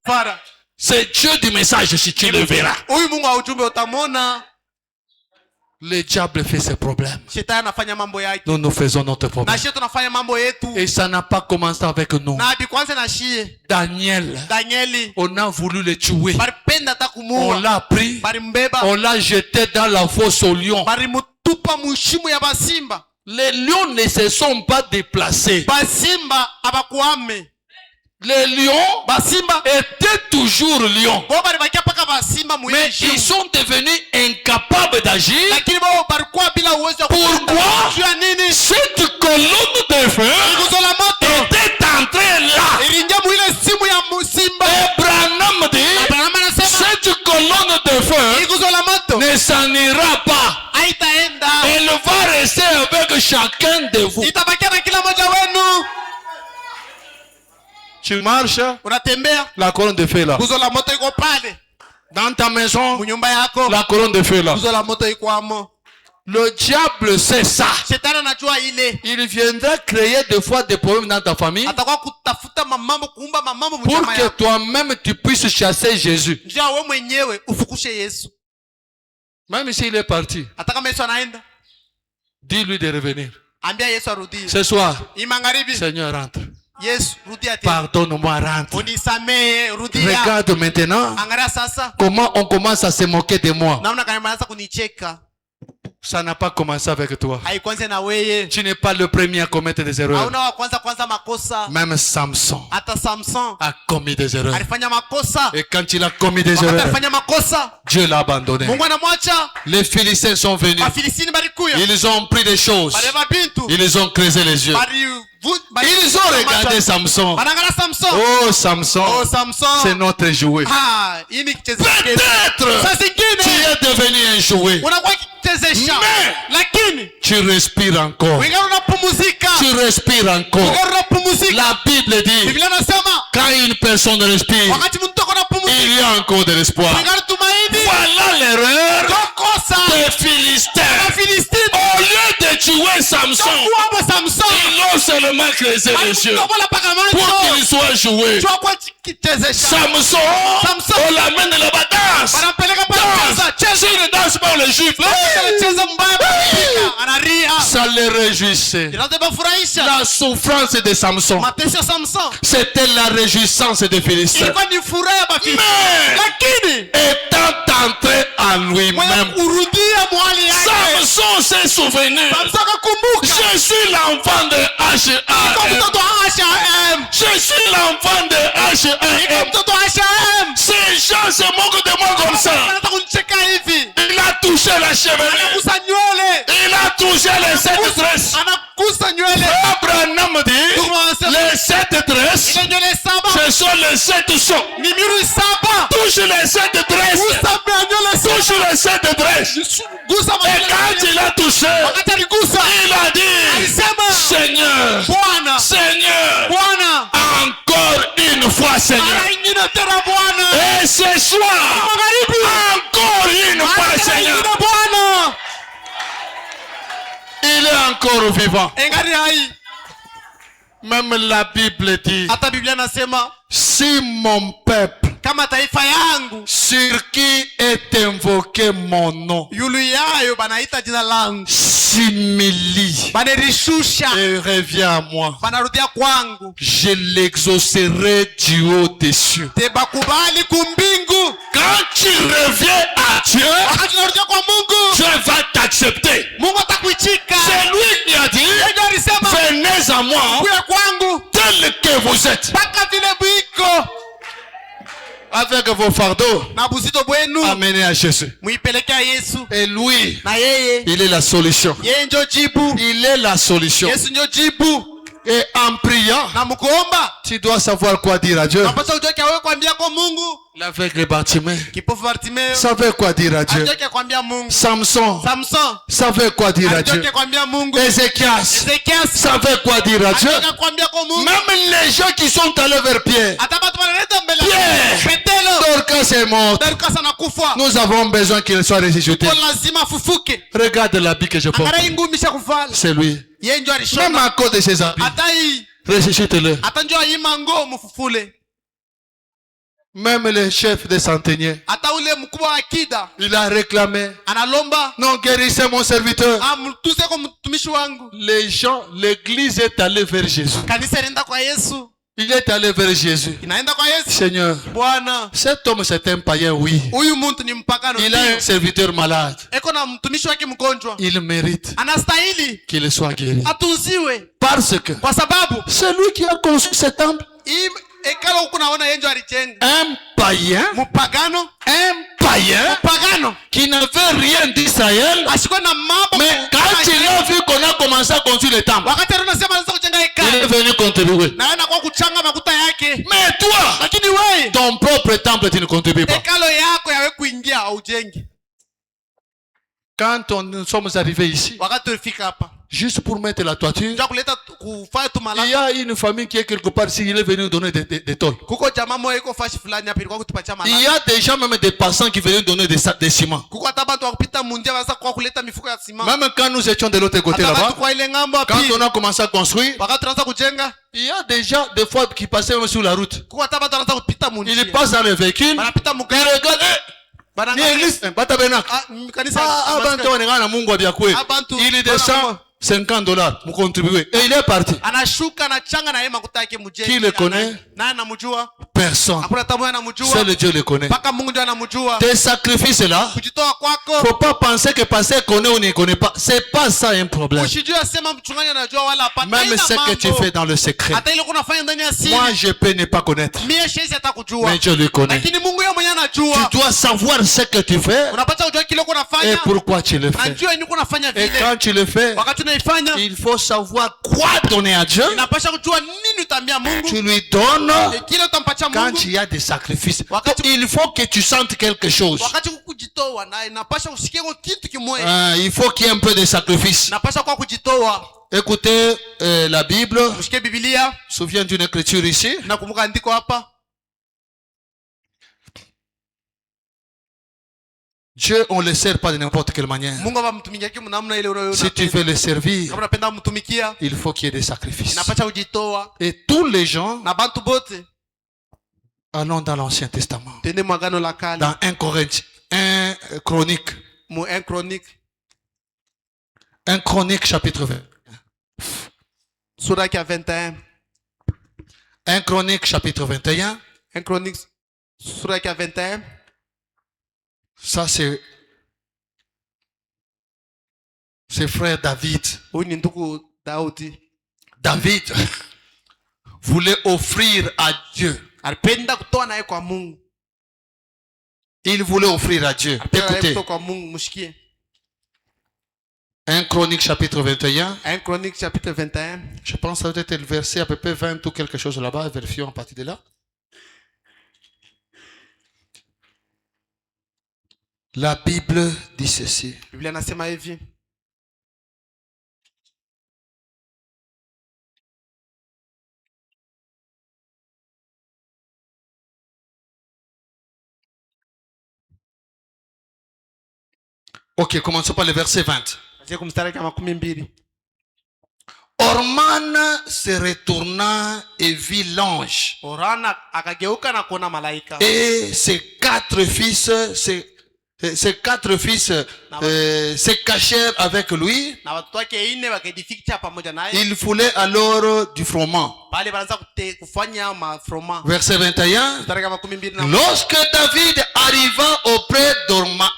S2: Fara.
S1: C'est Dieu du message si tu le verras.
S2: Huyu Mungu wa ujumbe utamwona.
S1: Le diable fait ses problèmes.
S2: Shetani anafanya mambo yake.
S1: Nous faisons notre problème.
S2: Na shetani tunafanya mambo yetu.
S1: Et ça n'a pas commencé avec nous.
S2: Na bikwanza na shie. Danieli.
S1: On a voulu le tuer.
S2: Baripenda hata kumuua.
S1: On l'a pris.
S2: Barimbeba.
S1: On l'a jeté dans la fosse aux lions.
S2: Barimutupa mushimu ya basimba.
S1: Les lions ne se sont pas déplacés.
S2: Basimba abakuame.
S1: Les lions
S2: basimba
S1: étaient toujours lions. Mais ils sont devenus incapables d'agir. Pourquoi? Cette colonne de feu était entrée là. Et Branham dit, cette colonne de feu ne s'en ira pas. Elle va rester avec chacun de vous. Tu marches, la colonne de feu là. Dans ta maison, la colonne de feu là. Le diable sait ça. Il viendra créer des fois des problèmes dans ta famille pour que toi-même tu puisses chasser Jésus. Même s'il est parti, dis-lui de revenir. Ce soir, Seigneur, rentre. Pardonne-moi, rentre. Regarde maintenant comment on commence à se moquer de moi. Ça n'a pas commencé avec toi. Tu n'es pas le premier à commettre des erreurs. Même Samson a commis des erreurs. Et quand il a commis des erreurs, Dieu l'a abandonné. Les Philistins sont venus. Ils ont pris des choses. Ils ont creusé les yeux. Ils ont regardé Samson. Oh Samson, c'est notre jouet. Peut-être tu es devenu un jouet. Mais tu respires encore. Tu respires encore. La Bible dit, quand une personne respire, il y a encore de l'espoir. Voilà l'erreur des Philistins. Au lieu de tuer Samson, ils ont seulement creusé les yeux pour qu'il soit joué. Samson, on l'amène là-bas, danse. S'il ne danse pas, on le gifle. Ça les réjouissait. La souffrance de Samson, c'était la réjouissance des Philistins. Mais étant entré en lui-même, Samson s'est souvenu. Je suis l'enfant de H.A.M. Je suis l'enfant de H.A.M. Ces gens se moquent de moi comme ça. Il a touché la chevelure. Il a touché les 7 tresses. Abraham dit, les 7 tresses, ce sont les 7 sons. Touche les 7 tresses. Touche les 7 tresses. Et quand il a touché, il a dit, Seigneur, Seigneur, encore une fois, Seigneur. Et ce soir, encore une fois, Seigneur. Il est encore vivant. Même la Bible dit, si mon peuple sur qui est invoqué mon nom s'humilie et revient à moi, je l'exaucerai du haut des cieux. Quand tu reviens à Dieu, Dieu va t'accepter. C'est lui qui a dit, venez à moi tel que vous êtes, avec vos fardeaux, amenez à Jésus. Et lui, il est la solution. Il est la solution. Et en priant,
S2: na mkuomba
S1: tu dois savoir quoi dire à Dieu.
S2: unapaswa ujue kia wewe kuambia kwa Mungu.
S1: L'aveugle Bartimée
S2: Kipofu Bartimayo
S1: savait quoi dire à Dieu.
S2: alijua kia kuambia Mungu.
S1: Samson
S2: Samson
S1: savait quoi dire à
S2: alijua
S1: Dieu.
S2: kia kuambia Mungu.
S1: Ézéchias
S2: Ezekias
S1: savait quoi dire à Dieu.
S2: alijua kia kuambia kwa Mungu.
S1: Même les gens qui sont allés vers Pierre.
S2: Hata watu wanaleta mbele ya
S1: Pierre.
S2: Petelo.
S1: Dorcas est mort.
S2: Dorcas anakufa.
S1: Nous avons besoin qu'il soit ressuscité.
S2: Kwa lazima afufuke.
S1: Regarde l'habit que je porte.
S2: Angalia ngumi shakuvala.
S1: C'est lui.
S2: Yeye ndio
S1: Même
S2: alishona.
S1: à cause de ses habits.
S2: Hata hii
S1: Ressuscite-le.
S2: hata njoo hii ngo mfufule.
S1: Même le chef des centeniers.
S2: Hata ule mkubwa wa akida
S1: Il a réclamé.
S2: analomba
S1: Non, guérissez mon serviteur.
S2: amtuse kwa mtumishi wangu.
S1: Les gens, l'église est allée vers Jésus.
S2: Kanisa inaenda kwa Yesu.
S1: Il est allé vers Jésus.
S2: Inaenda kwa Yesu.
S1: Seigneur,
S2: Bwana,
S1: cet homme c'est un païen, oui.
S2: huyu mtu ni mpagano.
S1: Il a un serviteur malade.
S2: Eko na mtumishi wake mgonjwa.
S1: Il mérite
S2: Anastahili
S1: qu'il soit guéri.
S2: atunziwe
S1: Parce que
S2: kwa sababu
S1: c'est lui qui a construit ce temple.
S2: hii ekalo huko naona yeye ndio alijenga.
S1: Un païen,
S2: Mpagano, mpagano
S1: qui n'avait rien d'Israël.
S2: ashiko na mambo.
S1: Mais quand il a vu qu'on a commencé à construire le temple,
S2: Wakati anasema anaanza kujenga
S1: il est
S2: hekalu.
S1: venu contribuer.
S2: Naenda kwa kuchanga makuta yake.
S1: Mais toi,
S2: Lakini wewe
S1: ton propre temple, tu ne contribues pas.
S2: hekalo yako yawe kuingia au jengi.
S1: Quand nous sommes arrivés ici,
S2: Wakati tulifika hapa,
S1: juste pour mettre la toiture,
S2: ndio kuleta kufanya tu
S1: il
S2: malaka.
S1: y a une famille qui est quelque part ici, il est venu nous donner des tôles.
S2: Kuko jamaa moja iko fashi fulani hapa ilikuwa kutupatia
S1: Il y
S2: malaka.
S1: a déjà même des passants qui venaient donner des sacs de ciment.
S2: Kuko hata watu wakupita mundia wasa kwa kuleta mifuko ya simama.
S1: Même quand nous étions de l'autre côté
S2: Hata watu
S1: là-bas,
S2: kwa ile ngambo
S1: quand
S2: hapi.
S1: on a commencé à construire,
S2: Wakati tunaanza kujenga,
S1: il y a déjà des fois qui passaient même sur la route.
S2: kuko hata watu wanaanza kupita mundia.
S1: Ils passent dans le véhicule,
S2: Wanapita
S1: ils
S2: mugari.
S1: regardent, ni église, batabenak.
S2: Kanisa Abantu.
S1: Il descend $50, vous contribuez. Et il est parti.
S2: anashuka anachanga na yeye makuta yake mjengi.
S1: Qui le connaît?
S2: Naye anamjua.
S1: Personne.
S2: Hakuna tamu anamjua.
S1: Seul Dieu le connaît.
S2: Mpaka Mungu ndiye anamjua.
S1: Tes sacrifices là,
S2: Kujitoa kwako.
S1: faut pas penser que passer connaît ou ne connaît pas. C'est pas ça un problème.
S2: Usijue sema mchungaji anajua wala hapana.
S1: Même ce que tu fais dans le secret.
S2: Hata ile unafanya ndani ya siri.
S1: Moi, je peux ne pas connaître.
S2: Mie shezi hata kujua.
S1: Mais Dieu le connaît.
S2: Lakini Mungu yeye mwenyewe anajua.
S1: Tu dois savoir ce que tu fais
S2: Unapata kujua kile uko unafanya.
S1: et pourquoi tu le fais.
S2: Najua nini uko unafanya
S1: Et
S2: vile.
S1: quand tu le fais,
S2: Wakati unaifanya,
S1: il faut savoir quoi donner à Dieu.
S2: inapasha kujua nini utaambia Mungu.
S1: Tu lui donnes
S2: Kile utampatia
S1: quand
S2: Mungu.
S1: il y a des sacrifices.
S2: Wakati-
S1: Il faut que tu sentes quelque chose.
S2: Wakati kujitoa na inapasha usikie kitu kimoja.
S1: Il faut qu'il y ait un peu de sacrifice.
S2: Napasha kwa kujitoa.
S1: Écoutez la Bible.
S2: Ushike Biblia.
S1: Souviens d'une écriture ici.
S2: Nakumbuka andiko hapa.
S1: Dieu, on ne le sert pas de n'importe quelle manière.
S2: Mungu amtumikia namna ile unayoona.
S1: Si tu veux le servir,
S2: kama unapenda kumtumikia,
S1: il faut qu'il y ait des sacrifices.
S2: inapasha kujitoa.
S1: Et tous les gens,
S2: Na bantu bote
S1: allons dans l'Ancien Testament.
S2: tende mwagano la kale.
S1: Dans 1 Corinthiens, 1 Chronique.
S2: Mu 1 Chronique
S1: 1 Chronique chapitre 20.
S2: sura ya 21.
S1: 1 Chronique chapitre 21.
S2: 1 Chronique sura ya 21.
S1: Ça c'est frère David.
S2: Huyu ni ndugu Daudi.
S1: David voulait offrir à Dieu.
S2: Alipenda kutoa naye kwa Mungu.
S1: Il voulait offrir à Dieu. Écoutez.
S2: Kutoa kwa Mungu, mshikie.
S1: 1 Chronique chapitre 21.
S2: 1 Chronique chapitre 21.
S1: Je pense que ça doit être le verset à peu près 20 ou quelque chose là-bas. Vérifions à partir de là. La Bible dit ceci.
S2: Biblia inasema hivi.
S1: Ok, commençons par le verset 20.
S2: Aje kumstari kama 12.
S1: Orman se retourna et vit l'ange.
S2: Orana akageuka na kuona malaika.
S1: Et ses quatre fils se cachèrent avec lui.
S2: Na watoto wake 4 wakajificha pamoja naye.
S1: Il voulait alors du froment.
S2: Pale wanaanza kufanya mafroma.
S1: Verset 21.
S2: Mstari kama 12 na
S1: Lorsque David arriva auprès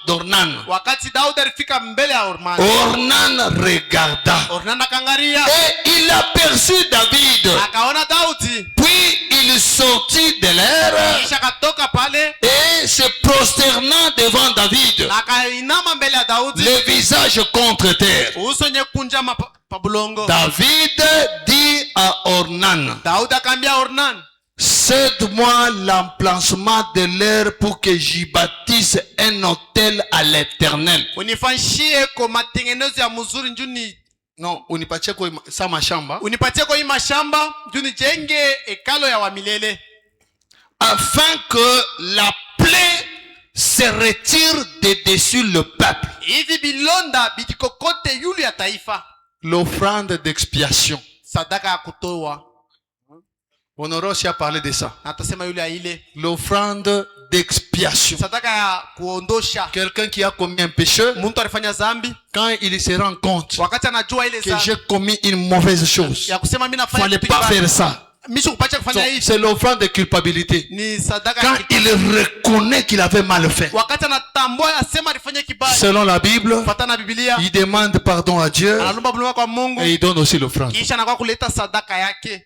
S1: d'Ornan,
S2: wakati Daudi alifika mbele ya Ornan.
S1: Ornan regarda
S2: Ornan akangalia.
S1: et il aperçut David.
S2: Akaona Daudi.
S1: Puis il sortit de l'air
S2: Kisha katoka pale.
S1: et se prosternant devant David,
S2: Na akainama mbele ya Daudi.
S1: le visage contre terre.
S2: Uso nyekunja pabulongo.
S1: David dit à Ornan,
S2: Daudi akaambia Ornan,
S1: cède-moi l'emplacement de l'air pour que j'y bâtisse un hôtel à l'Éternel.
S2: unifanyishie kwa matengenezo ya mzuri njuni,
S1: Non, unipatie kwa sa mashamba.
S2: unipatie kwa hii mashamba njuni jenge hekalo ya wamilele,
S1: Afin que la plaie se retire de dessus le peuple.
S2: hivi bilonda bitikokote yulu ya taifa.
S1: L'offrande d'expiation.
S2: Sadaka ya kutoa,
S1: On aura aussi à parler de ça.
S2: na atasema yule ya ile
S1: L'offrande d'expiation.
S2: sadaka ya kuondosha.
S1: Quelqu'un qui a commis un péché,
S2: Mtu alifanya zambi,
S1: quand il se rend compte
S2: wakati anajua ile
S1: que
S2: zambi
S1: j'ai commis une mauvaise chose,
S2: ya kusema mimi
S1: il ne
S2: nafanya
S1: fallait
S2: kitu
S1: pas
S2: kibaya,
S1: faire ça.
S2: mimi sikupacha kufanya
S1: Donc,
S2: hivi,
S1: c'est l'offrande de culpabilité.
S2: ni sadaka
S1: Quand
S2: ya kitu.
S1: il reconnaît qu'il avait mal fait,
S2: Wakati anatambua asema alifanya kibaya,
S1: selon la Bible,
S2: fuatana na Biblia,
S1: il demande pardon à Dieu
S2: analomba buluma kwa Mungu,
S1: et il donne aussi l'offrande.
S2: kisha anakuwa kuleta sadaka yake.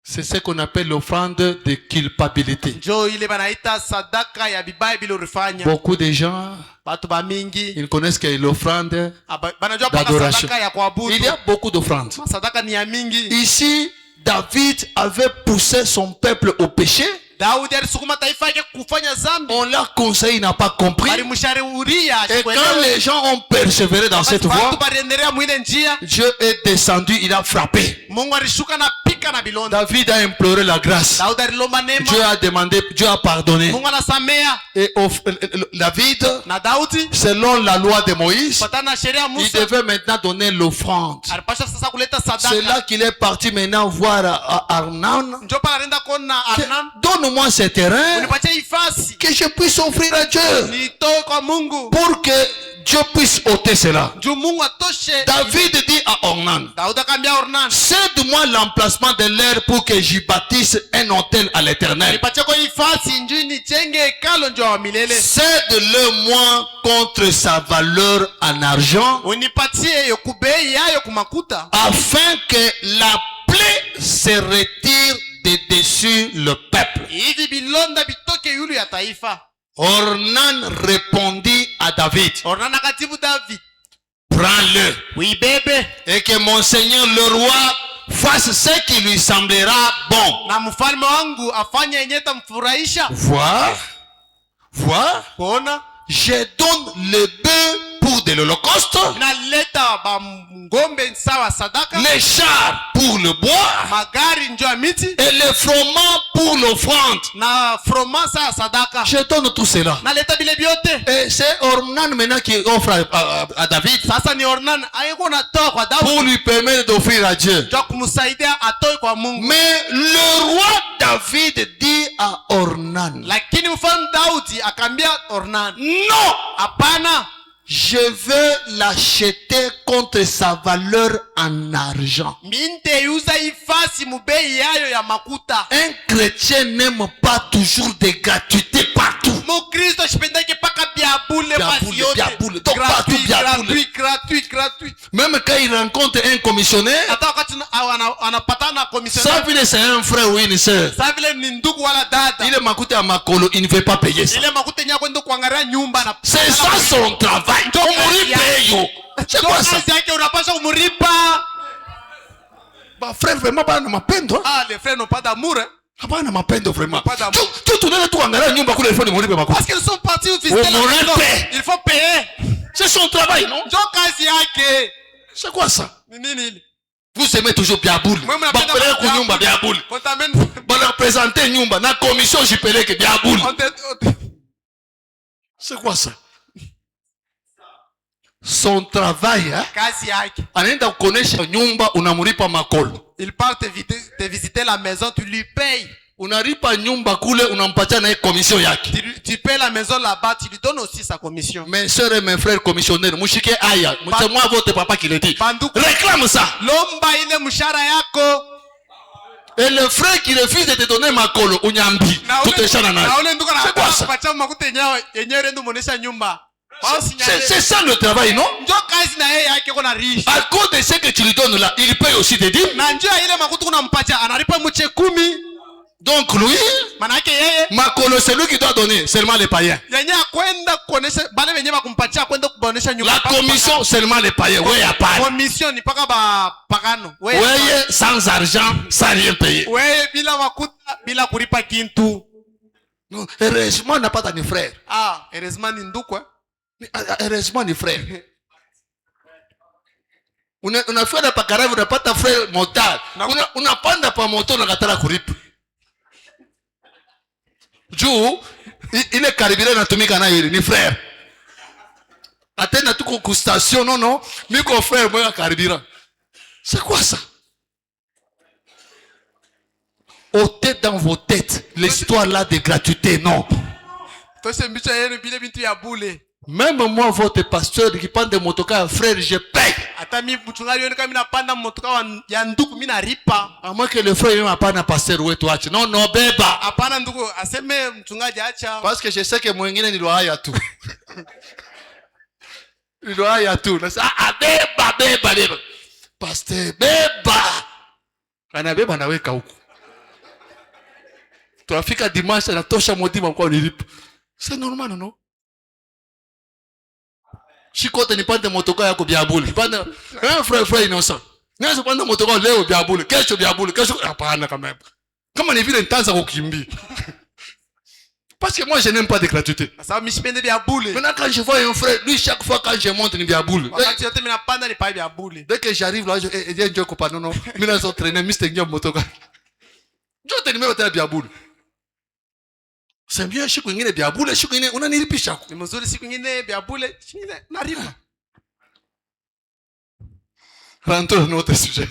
S1: C'est ce qu'on appelle l'offrande de culpabilité.
S2: Njoo ile banaita sadaka ya bibaya bila ulifanya.
S1: Beaucoup de gens,
S2: Batu ba mingi
S1: ils connaissent que l'offrande
S2: banajua paka
S1: d'adoration.
S2: sadaka ya kuabudu.
S1: Il y a beaucoup d'offrandes.
S2: Sadaka ni ya mingi.
S1: Ici, David avait poussé son peuple au péché.
S2: Daudi alisukuma taifa yake kufanya zambi,
S1: On l'a conseillé, il n'a pas compris.
S2: alimshauria
S1: Et quand les gens ont persévéré dans cette voie,
S2: watu baliendelea mwile njia,
S1: Dieu est descendu, il a frappé.
S2: Mungu alishuka na pika na bilonda.
S1: David a imploré la grâce.
S2: Daudi alilomba neema,
S1: Dieu a demandé, Dieu a pardonné.
S2: Mungu anasamea.
S1: Et David,
S2: Na Daudi
S1: selon la loi de Moïse,
S2: patana na sheria ya
S1: il
S2: Musa
S1: devait maintenant donner l'offrande.
S2: alipasha sasa kuleta
S1: C'est là
S2: sadaka.
S1: qu'il est parti maintenant voir Arnan.
S2: Njoo pala anaenda kuona Arnan,
S1: Donne-moi ce terrain
S2: unipatie ifasi
S1: que je puisse offrir à Dieu
S2: nitoe kwa Mungu,
S1: pour que Dieu puisse ôter cela.
S2: juu Mungu atoshe.
S1: David dit à Ornan,
S2: Daudi akaambia Ornan,
S1: cède-moi l'emplacement de l'air pour que j'y bâtisse un hôtel à l'Éternel.
S2: nipatie kwa ifasi njuu nijenge hekalo njoo wa milele.
S1: Cède-le-moi contre sa valeur en argent,
S2: Unipatie yo kubei yayo kumakuta,
S1: afin que la plaie se retire de dessus le peuple.
S2: hivi bilonda bitoke yulu ya taifa.
S1: Ornan répondit à David,
S2: Ornan akatibu David,
S1: prends-le
S2: uibebe
S1: et que mon Seigneur le roi fasse ce qui lui semblera bon.
S2: na mfalme wangu afanye yenye tamfurahisha.
S1: Vois,
S2: Kuona
S1: je donne le bœuf pour de l'holocauste,
S2: naleta ba ngombe sawa sadaka,
S1: les chars pour le bois
S2: magari njoo ya miti
S1: et le froment pour l'offrande.
S2: na froma sawa sadaka,
S1: Je donne tout cela.
S2: naleta bile byote.
S1: Et c'est Ornan maintenant qui offre à David
S2: Sasa ni Ornan ayeko natoa kwa Daudi
S1: pour lui permettre d'offrir à Dieu.
S2: njoo kumsaidia atoe kwa Mungu.
S1: Mais le roi David dit à Ornan,
S2: Lakini mfalme Daudi akaambia Ornan,
S1: non,
S2: hapana,
S1: je veux l'acheter contre sa valeur en argent.
S2: minteyuza ifasi mubei yayo ya makuta.
S1: Un chrétien n'aime pas toujours des gratuités partout.
S2: Mukristo shipendake paka biabule basi yote.
S1: Biabule, donc partout biabule.
S2: Gratuit.
S1: Même quand il rencontre un commissionnaire,
S2: Hata wakati anapatana na
S1: ça
S2: commissionnaire,
S1: vile c'est un frère ou une sœur.
S2: sasa vile ni ndugu wala dada,
S1: Il est makuta à makolo, il ne veut pas payer ça.
S2: ile makuta nyako ndo kuangalia nyumba na
S1: C'est ça son travail. C'est quoi ça?
S2: kazi yake unapaswa kumripa.
S1: Bah frère, vraiment pas na mapendo.
S2: Ah, les frères n'ont pas d'amour, hein?
S1: Hapana mapendo vraiment.
S2: Pas d'amour.
S1: Tu tunaenda tu angalia nyumba kule ifoni mlipe makuta.
S2: Parce qu'ils sont partis visiter la
S1: Muripe.
S2: maison. Il faut payer.
S1: C'est son travail, non?
S2: Ndio kazi yake.
S1: C'est quoi ça?
S2: Ni nini ile?
S1: Vous aimez toujours Biaboul.
S2: Moi, mnapenda
S1: Bapeleke ku
S2: Biaboul.
S1: nyumba Biaboul.
S2: On t'amène.
S1: Bana présenter nyumba na commission jipeleke Biaboul.
S2: On
S1: C'est quoi ça? Son travail, hein?
S2: kazi yake.
S1: Anaenda kuonesha nyumba unamlipa makolo.
S2: Il part te visiter la maison, tu lui payes.
S1: Unalipa nyumba kule unampatia na commission yake.
S2: Tu payes la maison là-bas, tu lui donnes aussi sa commission.
S1: Mes sœurs et mes frères commissionnaires, mushike aya. C'est moi votre papa qui le dit.
S2: Banduku,
S1: Réclame ça.
S2: lomba ile mshahara yako.
S1: Et le frère qui refuse de te donner makolo, unyambi. Tout est chana na.
S2: Na ule ndugu
S1: C'est quoi ça?
S2: anapatia makuta yenyewe ndio muonesha nyumba.
S1: C'est ça le travail, non?
S2: Ndio kazi na yeye yake kuna rishi.
S1: À cause de ce que tu lui donnes là, il paye aussi des dîmes.
S2: Na njoo ile makuta unampatia analipa mche 10.
S1: Donc lui,
S2: manake yeye
S1: makolo, c'est lui qui doit donner, seulement les païens.
S2: yenye akwenda kuonesha bale wenye bakumpatia kwenda kubonesha nyumba.
S1: La commission, seulement les païens. Oui, y a pas.
S2: Commission ni paka ba pagano.
S1: Oui, sans argent, sans rien payer.
S2: Wewe bila makuta, bila kulipa kintu.
S1: Non, heureusement, on n'a pas de frère.
S2: Ah, heureusement ni ndugu.
S1: Heureusement, ni frère. Unafanya pa karavu, unapata frère motard. Unapanda pa moto na katala kulipa. Juu ile karibira natumika na yeye ni frère. Atenda tuko ku station non, miko frère moi karibira. C'est quoi ça? Ôtez dans vos têtes l'histoire là de gratuité, non. Même moi, votre pasteur qui prend des motocars, frère, je paye. À moins que le frère ne m'a pas un pasteur ou toi. Non, non, beba. Parce que je sais que moi, il doit y a tout. Il doit y a tout. Ah, beba, beba, beba. Pasteur, beba. Ana beba na weka huko. Tuafika dimanche na tosha motima kwa nilipo. C'est normal, non? Chikote ni pande motoka yako biabuli. Pande frère innocent. Nasa pande motoka leo biabuli, kesho biabuli, kesho hapana quand même. Kama ni vile nitaanza kukimbia. Parce que moi je n'aime pas de gratuité.
S2: Ça mishipende biabuli.
S1: Maintenant quand je vois un frère, lui chaque fois quand je monte ni biabuli.
S2: Wakati yote mina panda ni pa biabuli.
S1: Dès que j'arrive là, je dis Dieu copain non. Mina so traîner Mr. Ngam motoka. Je te nimero tena biabuli. C'est bien siku nyingine biabule, siku nyingine unanilipisha.
S2: Ni mzuri siku nyingine biabule, siku nyingine naripa.
S1: Rentrons dans notre sujet.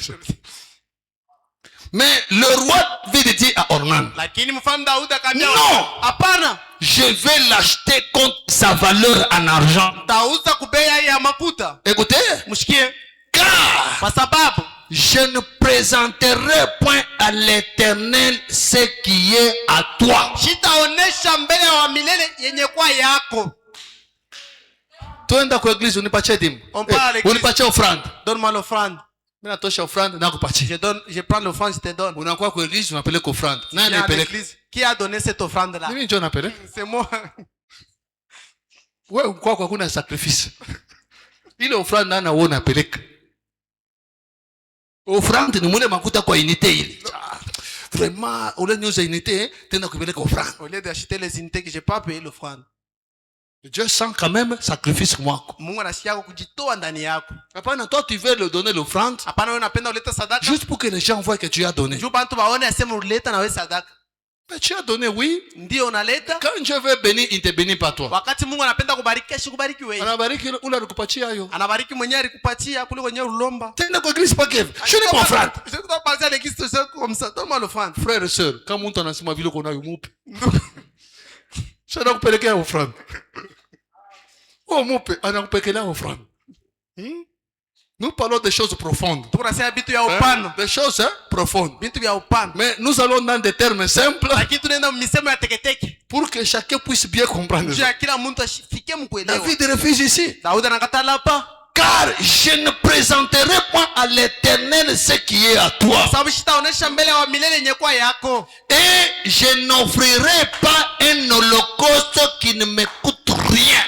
S1: Mais le roi veut dire à Ornan.
S2: Lakini mfalme Daudi akamwambia,
S1: non,
S2: hapana,
S1: je vais l'acheter contre sa valeur en argent.
S2: Tauza kubea ya mafuta.
S1: Écoutez,
S2: mshikie,
S1: car
S2: kwa sababu
S1: je ne présenterai point à l'Éternel ce qui est à toi.
S2: Sitaonesha mbele wa milele yenye kwa yako.
S1: Tuenda kwa église unipatie dimu. Unipatie offrande.
S2: Donne-moi l'offrande.
S1: Mimi natosha offrande na kupatia.
S2: Je prends l'offrande, je te donne.
S1: Unakuwa kwa église unapeleka offrande. Nani anapeleka?
S2: Qui a donné cette offrande là?
S1: Mimi ndio napeleka.
S2: C'est moi.
S1: Wewe kwa kuna sacrifice. Ile offrande nana wewe unapeleka. Offrande ni mune makuta kwa unité ile. Vraiment, au lieu de nous unité, tena kupeleka offrande.
S2: Au lieu d'acheter les unités que j'ai pas payé l'offrande.
S1: Dieu sent quand même sacrifice mwako.
S2: Mungu anasikia kujitoa ndani yako.
S1: Hapana, toi tu veux le donner l'offrande.
S2: Hapana, wewe unapenda uleta sadaka.
S1: Juste pour que les gens voient que tu as donné.
S2: Juu bantu baone asema uleta na wewe sadaka.
S1: Mais tu as donné, oui.
S2: Ndio unaleta.
S1: Quand Dieu veut bénir, il te bénit pas toi.
S2: Wakati Mungu anapenda kubariki, asikubariki wewe.
S1: Anabariki ule alikupatia hayo.
S2: Anabariki mwenyewe alikupatia kule kwenye ulomba.
S1: Tenda kwa église pas que. Je n'ai pas offrande.
S2: Je dois passer à l'église comme ça. Donne-moi l'offrande.
S1: Frères et sœurs, quand mtu anasema vile kuna yumupe. Sasa kupelekea offrande. Oh mupe, anakupelekea offrande. Nous parlons des choses profondes. Des choses profondes. Mais nous allons dans des termes simples pour que chacun puisse bien comprendre. La vie de refuge ici. Car je ne présenterai point à l'Éternel ce qui est à toi. Et je n'offrirai pas un holocauste qui ne me coûte rien.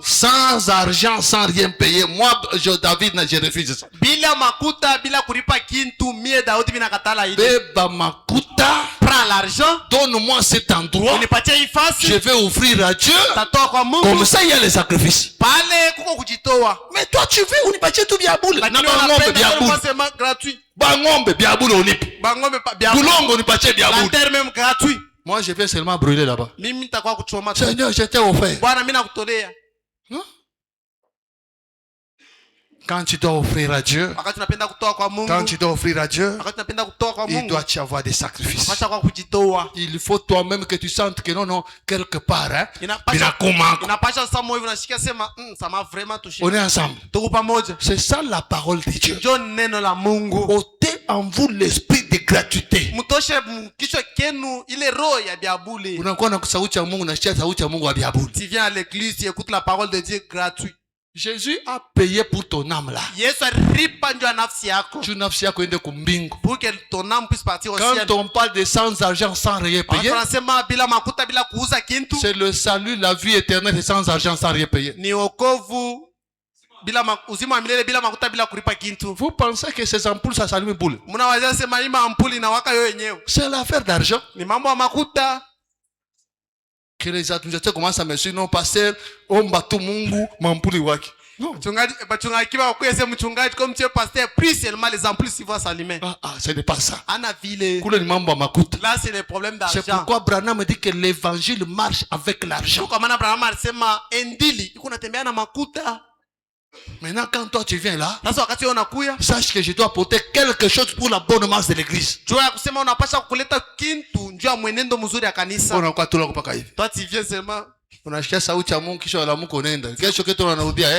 S1: Sans argent, sans rien payer. Moi, David, je refuse ça.
S2: Bila makuta, bila kulipa kintu, mie Daudi binakatala ile.
S1: Beba makuta.
S2: Prends l'argent.
S1: Donne-moi cet endroit. Je vais offrir à Dieu. Comme ça, il y a les sacrifices. Mais toi, tu veux unipatie tout biaboule. Bangombe biaboule onipe. Boulongo unipatie biaboule.
S2: Même gratuit.
S1: Moi, je viens seulement brûler là-bas. Seigneur, je t'ai offert. Quand tu dois offrir à Dieu, quand tu dois offrir à Dieu, il doit y avoir des sacrifices. Il faut toi-même que tu sentes que non, quelque part, hein, on est ensemble. C'est ça la parole de Dieu. Ôtez en vous l'esprit de gratuité. Tu viens
S2: à l'église, tu écoutes la parole de Dieu gratuit.
S1: Jésus a payé pour ton âme là.
S2: Yesu alipa ndio nafsi yako.
S1: Tu nafsi yako ende kumbingu.
S2: Pour que ton âme puisse partir au ciel.
S1: Quand on parle de sans argent, sans rien payer,
S2: Tunasema bila makuta bila kuuza kintu.
S1: c'est le salut, la vie éternelle et sans argent, sans rien payer.
S2: Ni wokovu bila uzima wa milele bila makuta bila kulipa kintu.
S1: Vous pensez que ces ampoules ça s'allume boule?
S2: Mnaweza sema hii ampuli inawaka yo yenyewe.
S1: C'est l'affaire d'argent.
S2: Ni mambo ya makuta.
S1: Que les administrateurs commencent à me dire non pasteur, ombatu Mungu mampuli waki. Non.
S2: Mchungaji kiba kwese mchungaji comme tu es pasteur, plus seulement les ampoules vont s'allumer.
S1: Ce n'est pas ça.
S2: Ana vile.
S1: Kule ni mambo ya makuta.
S2: Là c'est le problème d'argent.
S1: C'est pourquoi Branham me dit que l'évangile marche avec l'argent.
S2: Kwa maana Branham alisema endili iko natembea na makuta.
S1: Maintenant, quand toi tu viens là,
S2: sache
S1: que je dois apporter quelque chose pour la bonne marche de l'église.
S2: Toi tu viens seulement.
S1: Unasikia sauti ya Mungu kisha wala Mungu unaenda. Kesho kitu unarudia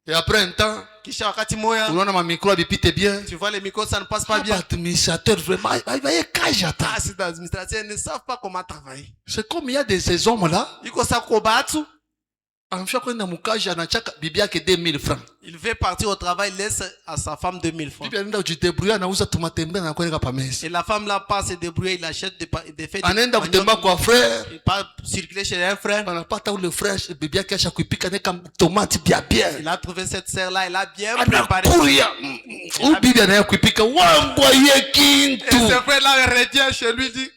S1: et après un temps,
S2: kisha wakati moya
S1: unaona ma micro bipite bien.
S2: Tu vois les micros ça ne passe pas bien.
S1: Administrateur vraiment, il va y cajata.
S2: Ces administrateurs ne savent pas comment travailler.
S1: C'est comme il y a ces hommes là.
S2: Iko sa kobatu.
S1: Il
S2: veut partir au travail, laisse à sa femme 2000 francs. Et la femme là part se débrouiller, il achète des fêtes. Il part circuler chez un frère. Il a trouvé cette sœur là, elle a bien préparé. Et ce frère là revient chez lui, dit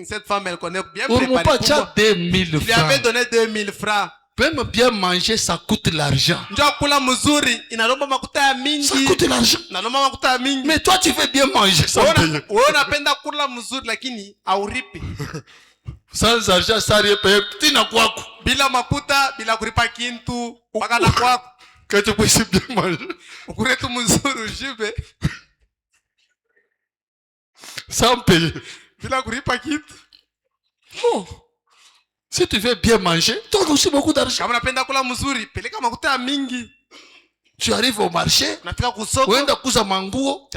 S2: cette femme elle connaît bien préparé. Il lui avait donné 2000 francs.
S1: Même bien manger, ça coûte l'argent. Ça coûte l'argent. Mais toi, tu veux bien manger sans payer. Sans argent, sans rien payer.
S2: Bila makuta, bila kuripa kintu.
S1: Que tu puisses bien manger. Sans payer.
S2: Bila kuripa kintu.
S1: Oh. Si tu veux bien manger, tu as aussi beaucoup d'argent. Tu arrives au marché,
S2: tu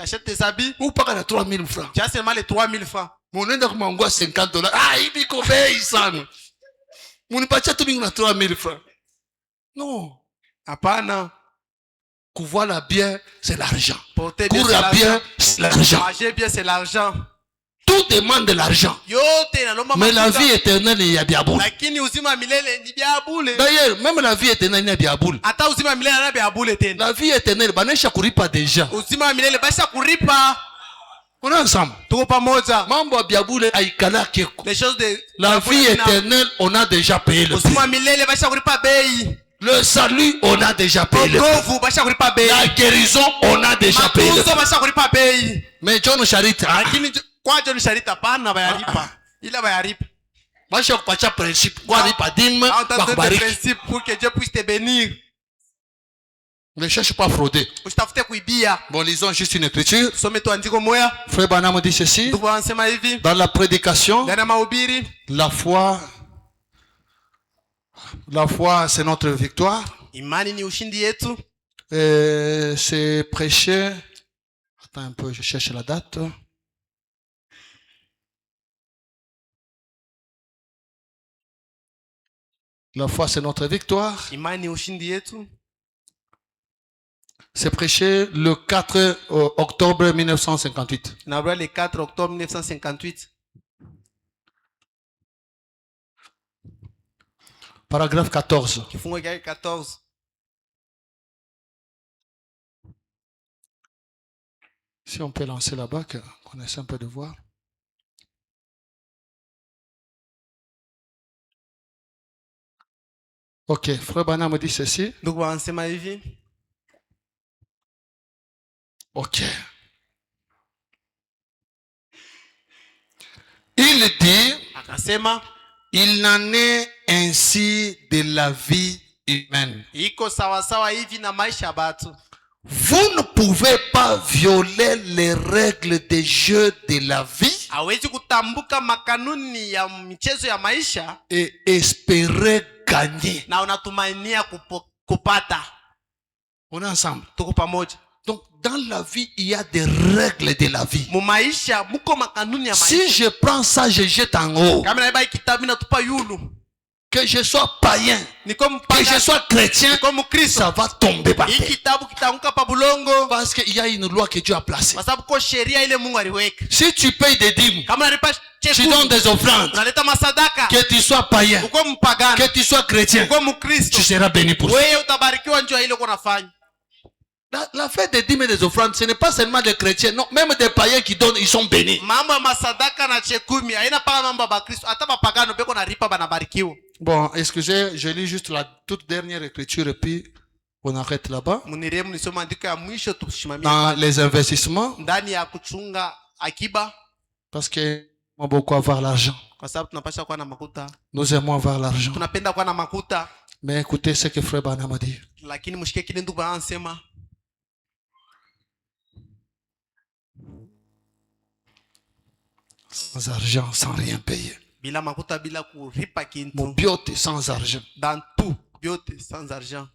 S2: achètes tes habits,
S1: ou pas à 3000 francs.
S2: Tu as seulement les 3000 francs.
S1: Mon enda mango à $50. Ah, il dit qu'on fait ça. Mon pacha tout à 3000 francs. Non.
S2: Apana.
S1: Couvoir bien, c'est l'argent.
S2: Porter bien, c'est
S1: bien, c'est l'argent.
S2: Manger bien, c'est l'argent.
S1: Tout demande de l'argent. Mais la vie éternelle, il y a bien boule. D'ailleurs, même la vie éternelle, il y a bien boule. La vie éternelle, il n'y a pas déjà. On est ensemble.
S2: Les choses de
S1: la vie éternelle, on a déjà payé le prix. Le salut, on a déjà payé le prix. La guérison, on a déjà payé le prix. Mais John Charita.
S2: Kwa John Charita pana bayaripa. Ila bayaripa.
S1: Basha kupacha principe kwa lipa dîme bakubariki.
S2: Principe pour que Dieu puisse te bénir.
S1: Ne cherche pas à frauder.
S2: Usitafute kuibia.
S1: Bon, lisons juste une écriture.
S2: Some-toi andiko moya.
S1: Frère Branham dit ceci. Dans la prédication, la foi c'est notre victoire.
S2: Imani ni ushindi yetu.
S1: C'est prêcher. Attends un peu, je cherche la date. La foi, c'est notre victoire. C'est prêché le 4 octobre 1958.
S2: Le 4 octobre 1958.
S1: Paragraphe 14. Si on peut lancer là-bas, qu'on essaie un peu de voir. Ok, Frère Branham me dit ceci. Ok. Il dit, il n'en est ainsi de la vie humaine. Vous ne pouvez pas violer les règles des jeux de la vie et espérer gagner. On est ensemble. Donc, dans la vie, il y a des règles de la vie. Si je prends ça, je jette en haut. que je sois païen, que je sois chrétien, ça va tomber par terre. Parce qu'il y a une loi que Dieu a placée. Si tu payes des dîmes, tu donnes des offrandes, que tu sois païen, que tu sois chrétien, tu seras béni pour ça. La fête des dîmes et des offrandes, ce n'est pas seulement des chrétiens, non, même des païens qui donnent, ils sont bénis. Bon, excusez, je lis juste la toute dernière écriture et puis on arrête là-bas. Dans les investissements, parce que on beaucoup avoir l'argent. Nous aimons avoir l'argent. Mais écoutez ce que Frère Branham a dit. Sans argent, sans rien payer. Mon biote sans argent.
S2: Dans tout, biote sans argent.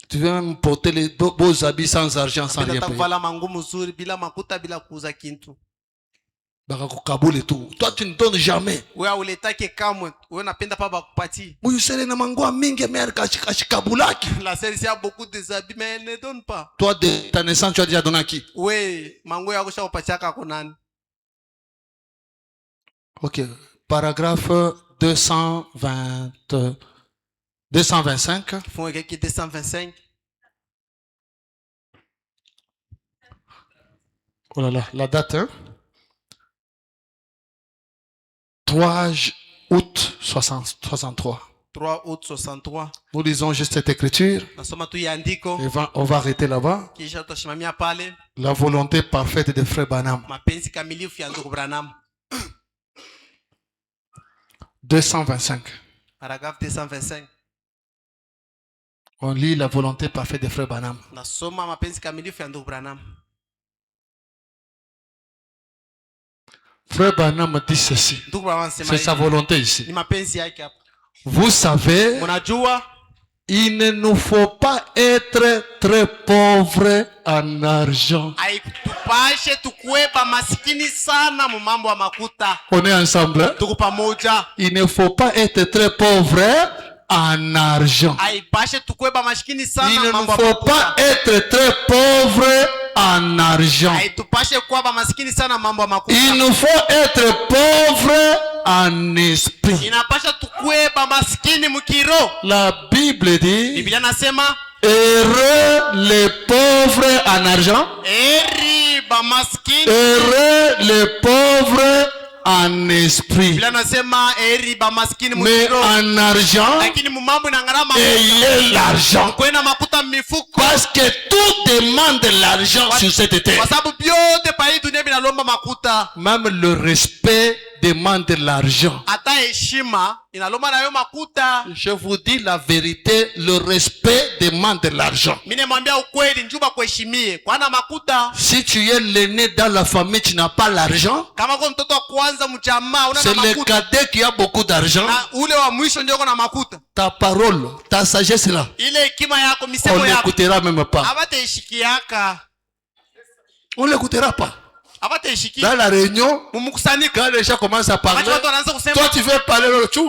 S1: Tu veux même porter les beaux habits sans argent, sans rien payer. Toi, tu ne donnes jamais.
S2: La celle-ci a beaucoup de habits, mais elle ne donne pas.
S1: Toi, de ta naissance, tu as déjà donné à qui?
S2: Oui,
S1: ok, paragraphe 225.
S2: Font 225.
S1: Oh là là, la date, hein? 3 août 63.
S2: 3 août 63.
S1: Nous lisons juste cette écriture. Et on va arrêter là-bas. La volonté parfaite de Frère Branham. 225.
S2: Paragraphe 225.
S1: On lit la volonté parfaite de Frère Branham. Frère Branham dit ceci. C'est sa volonté ici. Vous savez, il ne nous faut pas être très pauvres en argent. On est ensemble, hein? Il ne faut pas être très pauvres en argent. Il ne nous faut pas être très pauvres en argent. Il nous faut être pauvres en esprit. La Bible dit, heureux les pauvres en argent, heureux les pauvres en esprit. Mais en argent, ayez l'argent. Parce que tout demande l'argent sur cette terre. Même le respect demande l'argent. Je vous dis la vérité, le respect demande l'argent. Si tu es l'aîné dans la famille, tu n'as pas l'argent. C'est le cadet qui a beaucoup d'argent. Ta parole, ta sagesse là, on n'écoutera même pas. On n'écoutera pas. Dans la réunion, quand les gens commencent à parler, toi tu veux parler, tu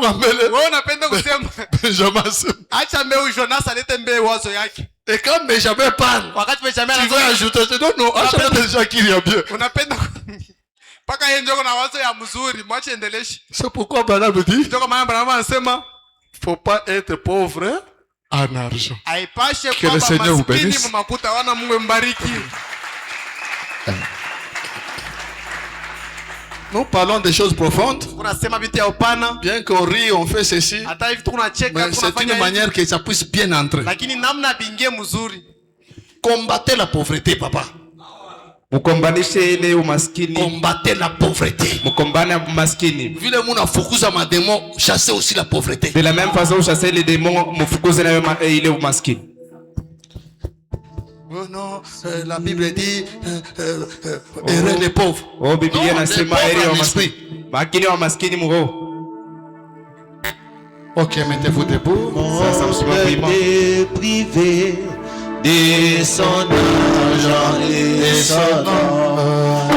S1: et quand Benjamin parle, tu veux ajouter, non, achète déjà qu'il y a bien. C'est pourquoi Branham dit, faut pas être pauvre en argent. Que le Seigneur vous bénisse. Nous parlons des choses profondes. Bien qu'on rit, on fait ceci. Mais c'est une manière que ça puisse bien entrer. Combattez la pauvreté, papa. Combattez la pauvreté. Vile muna fukuza madémon, chassez aussi la pauvreté.
S3: De la même façon, chasser les démons, il est maskini.
S1: Oh non, la Bible dit heureux les pauvres.
S3: Oh, Bible
S1: non, les pauvres en esprit.
S3: Ok,
S1: mettez-vous debout.
S4: Privé de son argent et son nom.